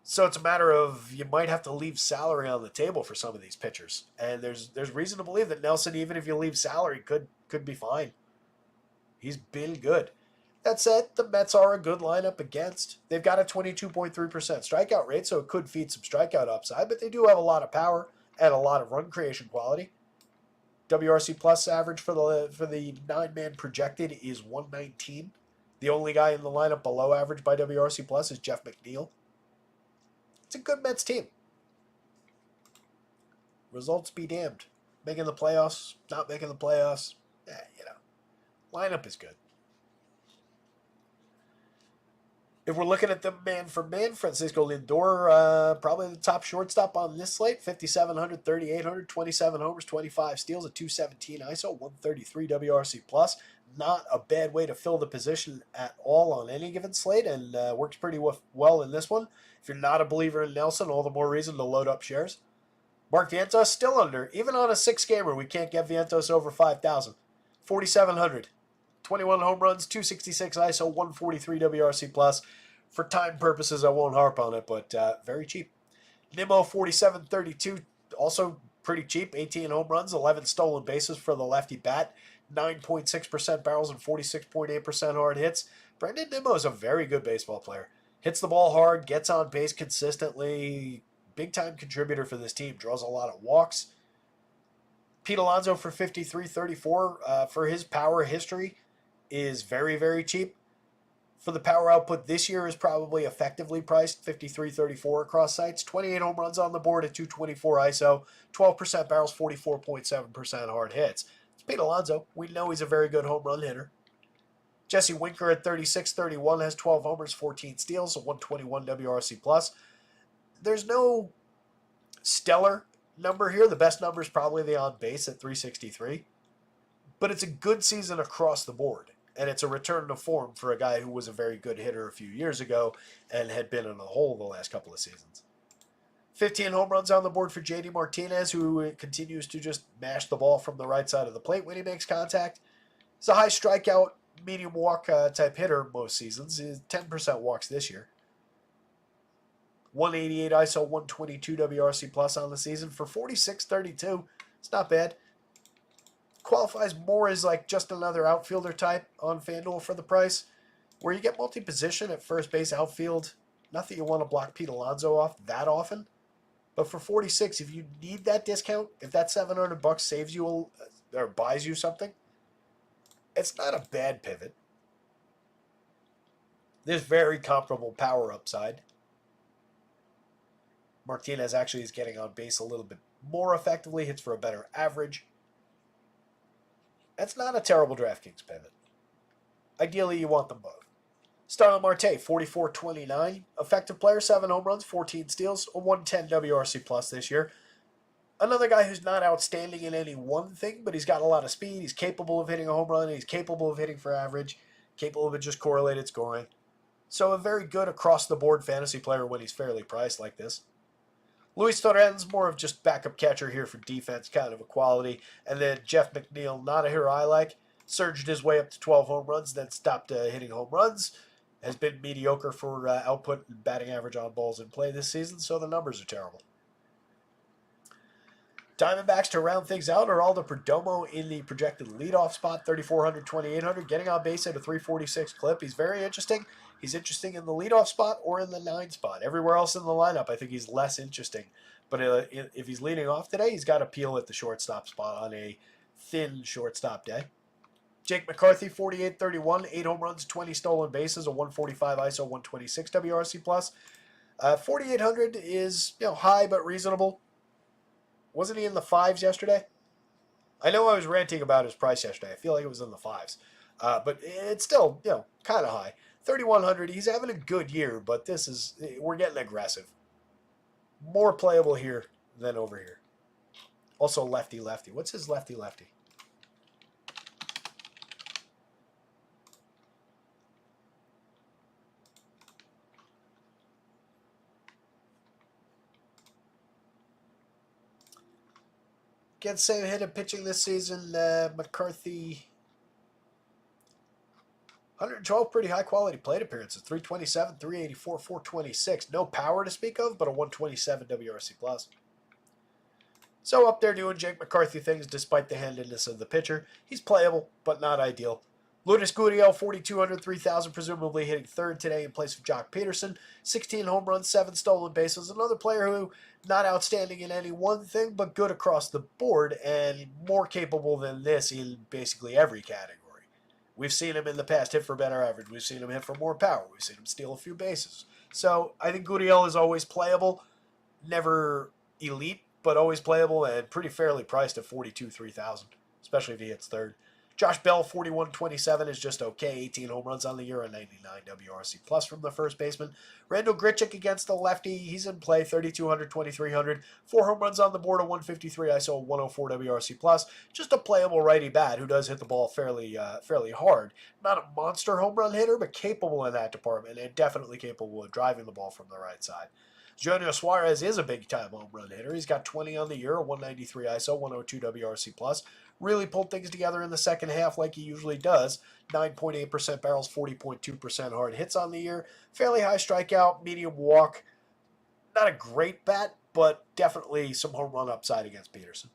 Speaker 1: So it's a matter of you might have to leave salary on the table for some of these pitchers. And there's reason to believe that Nelson, even if you leave salary, could be fine. He's been good. That said, the Mets are a good lineup against. They've got a 22.3% strikeout rate, so it could feed some strikeout upside, but they do have a lot of power and a lot of run creation quality. WRC plus average for the 9-man projected is 119. The only guy in the lineup below average by WRC plus is Jeff McNeil. It's a good Mets team. Results be damned. Making the playoffs, not making the playoffs, lineup is good. If we're looking at the man-for-man, Francisco Lindor, probably the top shortstop on this slate. 5,700, 3,800, 27 homers, 25 steals, a 217 ISO, 133 WRC+. Not a bad way to fill the position at all on any given slate, and works pretty well in this one. If you're not a believer in Nelson, all the more reason to load up shares. Mark Vientos still under. Even on a 6-gamer, we can't get Vientos over 5,000. 4,700. 21 home runs, 266 ISO, 143 WRC+. For time purposes, I won't harp on it, but very cheap. Nimmo, 47.32, also pretty cheap. 18 home runs, 11 stolen bases for the lefty bat. 9.6% barrels and 46.8% hard hits. Brendan Nimmo is a very good baseball player. Hits the ball hard, gets on base consistently. Big-time contributor for this team. Draws a lot of walks. Pete Alonso for 53.34 for his power history is very, very cheap. For the power output this year is probably effectively priced, 53.34 across sites. 28 home runs on the board at 224 ISO, 12% barrels, 44.7% hard hits. It's Pete Alonso. We know he's a very good home run hitter. Jesse Winker at 36.31 has 12 homers, 14 steals, a 121 WRC+. There's no stellar number here. The best number is probably the on base at 363. But it's a good season across the board. And it's a return to form for a guy who was a very good hitter a few years ago and had been in a hole the last couple of seasons. 15 home runs on the board for JD Martinez, who continues to just mash the ball from the right side of the plate when he makes contact. He's a high strikeout, medium walk type hitter most seasons. He's 10% walks this year. 188 ISO, 122 WRC+ on the season for 46.32. It's not bad. Qualifies more as like just another outfielder type on FanDuel for the price, where you get multi-position at first base, outfield. Not that you want to block Pete Alonso off that often, but for 46, if you need that discount, if that $700 saves you or buys you something, it's not a bad pivot. There's very comparable power upside. Martinez actually is getting on base a little bit more effectively, hits for a better average. That's not a terrible DraftKings pivot. Ideally, you want them both. Starling Marte, 44.29. Effective player, 7 home runs, 14 steals, a 110 WRC plus this year. Another guy who's not outstanding in any one thing, but he's got a lot of speed. He's capable of hitting a home run. He's capable of hitting for average, capable of just correlated scoring. So a very good across-the-board fantasy player when he's fairly priced like this. Luis Torrens, more of just backup catcher here for defense, kind of a quality. And then Jeff McNeil, not a hero I like, surged his way up to 12 home runs, then stopped hitting home runs. Has been mediocre for output and batting average on balls in play this season, so the numbers are terrible. Diamondbacks, to round things out, Geraldo Perdomo in the projected leadoff spot, 3,400, 2,800, getting on base at a 346 clip. He's very interesting. He's interesting in the leadoff spot or in the 9 spot. Everywhere else in the lineup, I think he's less interesting. But if he's leading off today, he's got appeal at the shortstop spot on a thin shortstop day. Jake McCarthy, 48-31, 8 home runs, 20 stolen bases, a 145 ISO, 126 WRC plus. 4,800 is high but reasonable. Wasn't he in the 5s yesterday? I know I was ranting about his price yesterday. I feel like it was in the 5s. But it's still, kind of high. 3,100, he's having a good year, but we're getting aggressive. More playable here than over here. Also lefty-lefty. What's his lefty-lefty? Against same-handed pitching this season, McCarthy, 112 pretty high-quality plate appearances, 327, 384, 426. No power to speak of, but a 127 WRC+. So up there doing Jake McCarthy things despite the handedness of the pitcher. He's playable, but not ideal. Lourdes Gurriel, 4,200, 3,000, presumably hitting third today in place of Jock Peterson. 16 home runs, 7 stolen bases. Another player who, not outstanding in any one thing, but good across the board and more capable than this in basically every category. We've seen him in the past hit for better average. We've seen him hit for more power. We've seen him steal a few bases. So I think Gurriel is always playable. Never elite, but always playable and pretty fairly priced at 42, 3,000, especially if he hits third. Josh Bell, 41-27, is just okay. 18 home runs on the year, a 99 WRC plus from the first baseman. Randall Grichuk against the lefty. He's in play, 3,200, 2,300. 4 home runs on the board, a 153 ISO, 104 WRC plus. Just a playable righty bat who does hit the ball fairly hard. Not a monster home run hitter, but capable in that department and definitely capable of driving the ball from the right side. Junior Suarez is a big-time home run hitter. He's got 20 on the year, a 193 ISO, 102 WRC+. Really pulled things together in the second half like he usually does. 9.8% barrels, 40.2% hard hits on the year. Fairly high strikeout, medium walk. Not a great bat, but definitely some home run upside against Peterson.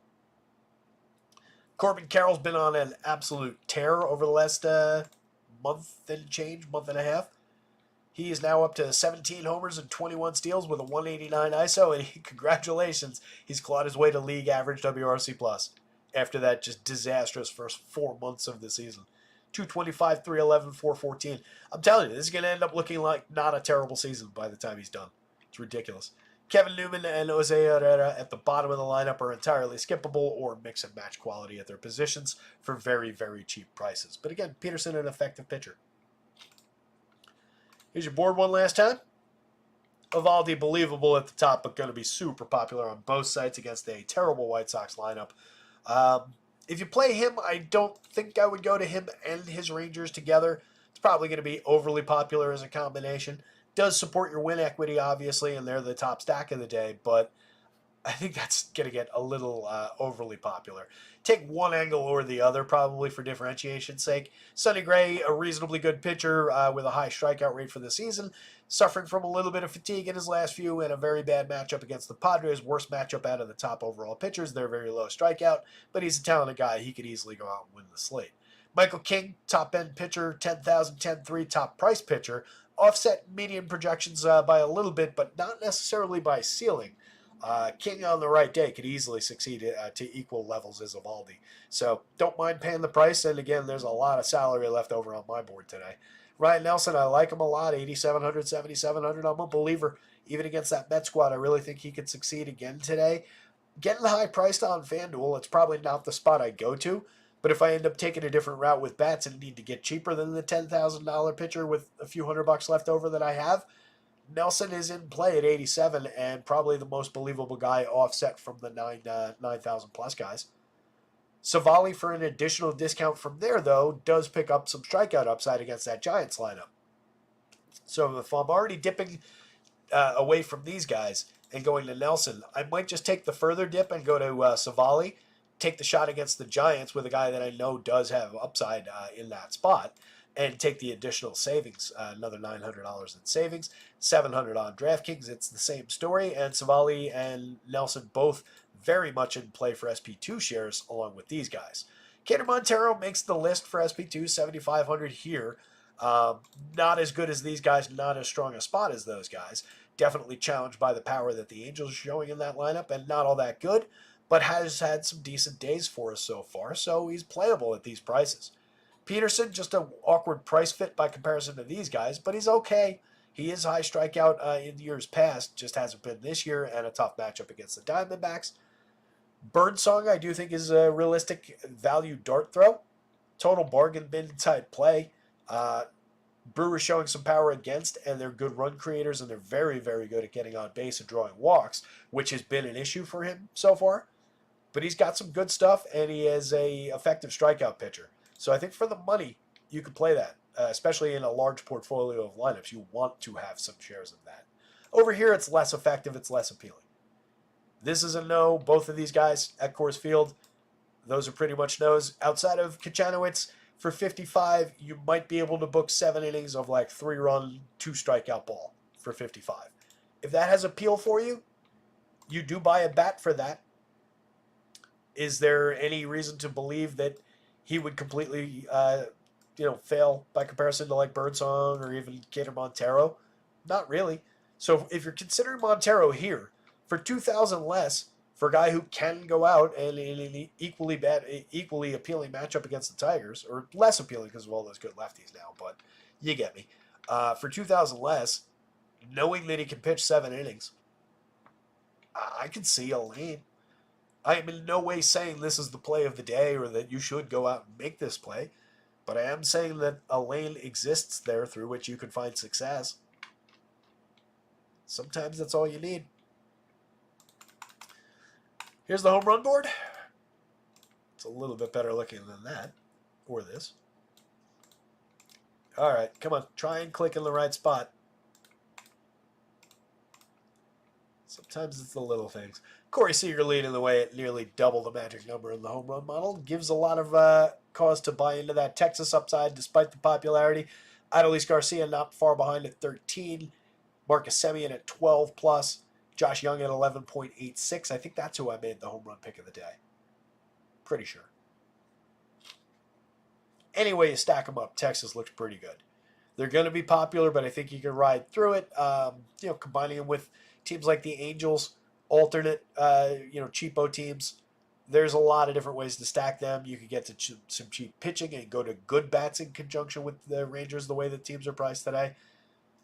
Speaker 1: Corbin Carroll's been on an absolute tear over the last month and a half. He is now up to 17 homers and 21 steals with a 189 ISO, and congratulations, he's clawed his way to league average WRC+. After that just disastrous first 4 months of the season. 225, 311, 414. I'm telling you, this is going to end up looking like not a terrible season by the time he's done. It's ridiculous. Kevin Newman and Jose Herrera at the bottom of the lineup are entirely skippable or mix and match quality at their positions for very, very cheap prices. But again, Peterson, an effective pitcher. Here's your board one last time. Evaldi, believable at the top, but going to be super popular on both sites against a terrible White Sox lineup. If you play him, I don't think I would go to him and his Rangers together. It's probably going to be overly popular as a combination. Does support your win equity, obviously, and they're the top stack of the day, but I think that's going to get a little overly popular. Take one angle or the other, probably for differentiation's sake. Sonny Gray, a reasonably good pitcher with a high strikeout rate for the season, suffering from a little bit of fatigue in his last few and a very bad matchup against the Padres. Worst matchup out of the top overall pitchers. They're very low strikeout, but he's a talented guy. He could easily go out and win the slate. Michael King, top-end pitcher, 10,000, 10-3, top price pitcher. Offset median projections by a little bit, but not necessarily by ceiling. King on the right day could easily succeed to equal levels as Evaldi. So don't mind paying the price. And again, there's a lot of salary left over on my board today. Ryan Nelson, I like him a lot. 8,700, 7,700. I'm a believer. Even against that Met squad, I really think he could succeed again today. Getting high priced on FanDuel, it's probably not the spot I go to. But if I end up taking a different route with bats and need to get cheaper than the $10,000 pitcher with a few $100 left over that I have, Nelson is in play at 87 and probably the most believable guy offset from the 9,000 plus guys. Savali, for an additional discount from there, though, does pick up some strikeout upside against that Giants lineup. So if I'm already dipping away from these guys and going to Nelson, I might just take the further dip and go to Savali, take the shot against the Giants with a guy that I know does have upside in that spot, and take the additional savings, another $900 in savings, $700 on DraftKings. It's the same story, and Savali and Nelson both very much in play for SP2 shares along with these guys. Kader Montero makes the list for SP2, 7,500 here. Not as good as these guys, not as strong a spot as those guys. Definitely challenged by the power that the Angels are showing in that lineup, and not all that good, but has had some decent days for us so far, so he's playable at these prices. Peterson, just an awkward price fit by comparison to these guys, but he's okay. He is high strikeout in years past, just hasn't been this year, and a tough matchup against the Diamondbacks. Birdsong, I do think, is a realistic value dart throw. Total bargain bin type play. Brewers showing some power against, and they're good run creators, and they're very, very good at getting on base and drawing walks, which has been an issue for him so far. But he's got some good stuff, and he is a effective strikeout pitcher. So I think for the money, you could play that, especially in a large portfolio of lineups. You want to have some shares of that. Over here, it's less effective. It's less appealing. This is a no. Both of these guys at Coors Field, those are pretty much no's. Outside of Kachanowicz, for 55, you might be able to book 7 innings of like 3-run, 2-strikeout ball for 55. If that has appeal for you, you do buy a bat for that. Is there any reason to believe that he would completely, fail by comparison to like Birdsong or even Kader Montero? Not really. So if you're considering Montero here for 2,000 less for a guy who can go out and in an equally appealing matchup against the Tigers, or less appealing because of all those good lefties now, but you get me. For 2,000 less, knowing that he can pitch 7 innings, I can see a lane. I am in no way saying this is the play of the day or that you should go out and make this play, but I am saying that a lane exists there through which you can find success. Sometimes that's all you need. Here's the home run board. It's a little bit better looking than that, or this. All right, come on, try and click in the right spot. Sometimes it's the little things. Corey Seager leading the way at nearly double the magic number in the home run model. Gives a lot of cause to buy into that Texas upside despite the popularity. Adolis Garcia not far behind at 13. Marcus Semien at 12 plus. Josh Young at 11.86. I think that's who I made the home run pick of the day. Pretty sure. Anyway, you stack them up, Texas looks pretty good. They're going to be popular, but I think you can ride through it. Combining them with teams like the Angels, alternate, cheapo teams. There's a lot of different ways to stack them. You could get to some cheap pitching and go to good bats in conjunction with the Rangers the way the teams are priced today.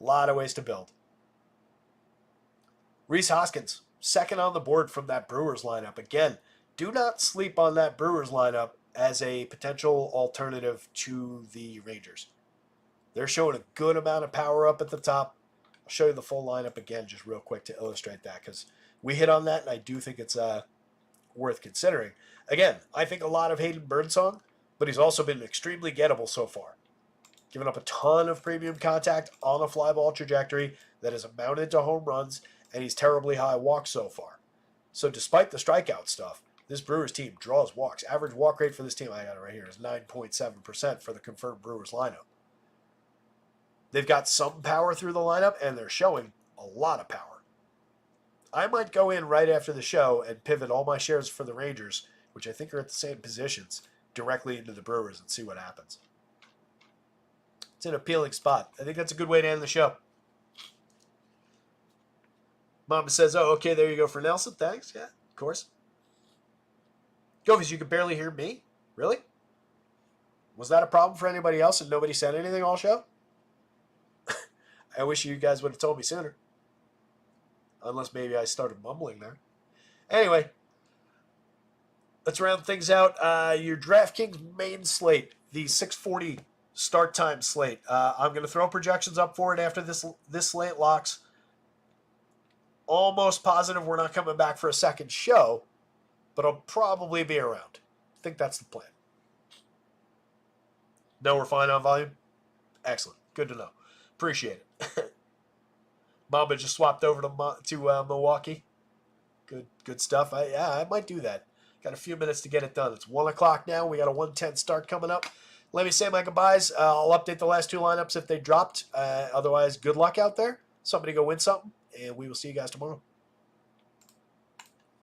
Speaker 1: A lot of ways to build. Rhys Hoskins, second on the board from that Brewers lineup. Again, do not sleep on that Brewers lineup as a potential alternative to the Rangers. They're showing a good amount of power up at the top. I'll show you the full lineup again just real quick to illustrate that because we hit on that and I do think it's worth considering. Again, I think a lot of Hayden Birdsong, but he's also been extremely gettable so far. Giving up a ton of premium contact on a fly ball trajectory that has amounted to home runs, and he's terribly high walks so far. So despite the strikeout stuff, this Brewers team draws walks. Average walk rate for this team, I got it right here, is 9.7% for the confirmed Brewers lineup. They've got some power through the lineup, and they're showing a lot of power. I might go in right after the show and pivot all my shares for the Rangers, which I think are at the same positions, directly into the Brewers and see what happens. It's an appealing spot. I think that's a good way to end the show. Mama says, oh, okay, there you go for Nelson. Thanks. Yeah, of course. Govies, you could barely hear me? Really? Was that a problem for anybody else and nobody said anything all show? I wish you guys would have told me sooner. Unless maybe I started mumbling there. Anyway, let's round things out. Your DraftKings main slate, the 6:40 start time slate. I'm going to throw projections up for it after this slate locks. Almost positive we're not coming back for a second show, but I'll probably be around. I think that's the plan. No, we're fine on volume? Excellent. Good to know. Appreciate it. Mamba just swapped over to Milwaukee. Good stuff. I might do that. Got a few minutes to get it done. It's 1 o'clock now. We got a 1:10 start coming up. Let me say my goodbyes. I'll update the last two lineups if they dropped. Otherwise, good luck out there. Somebody go win something, and we will see you guys tomorrow.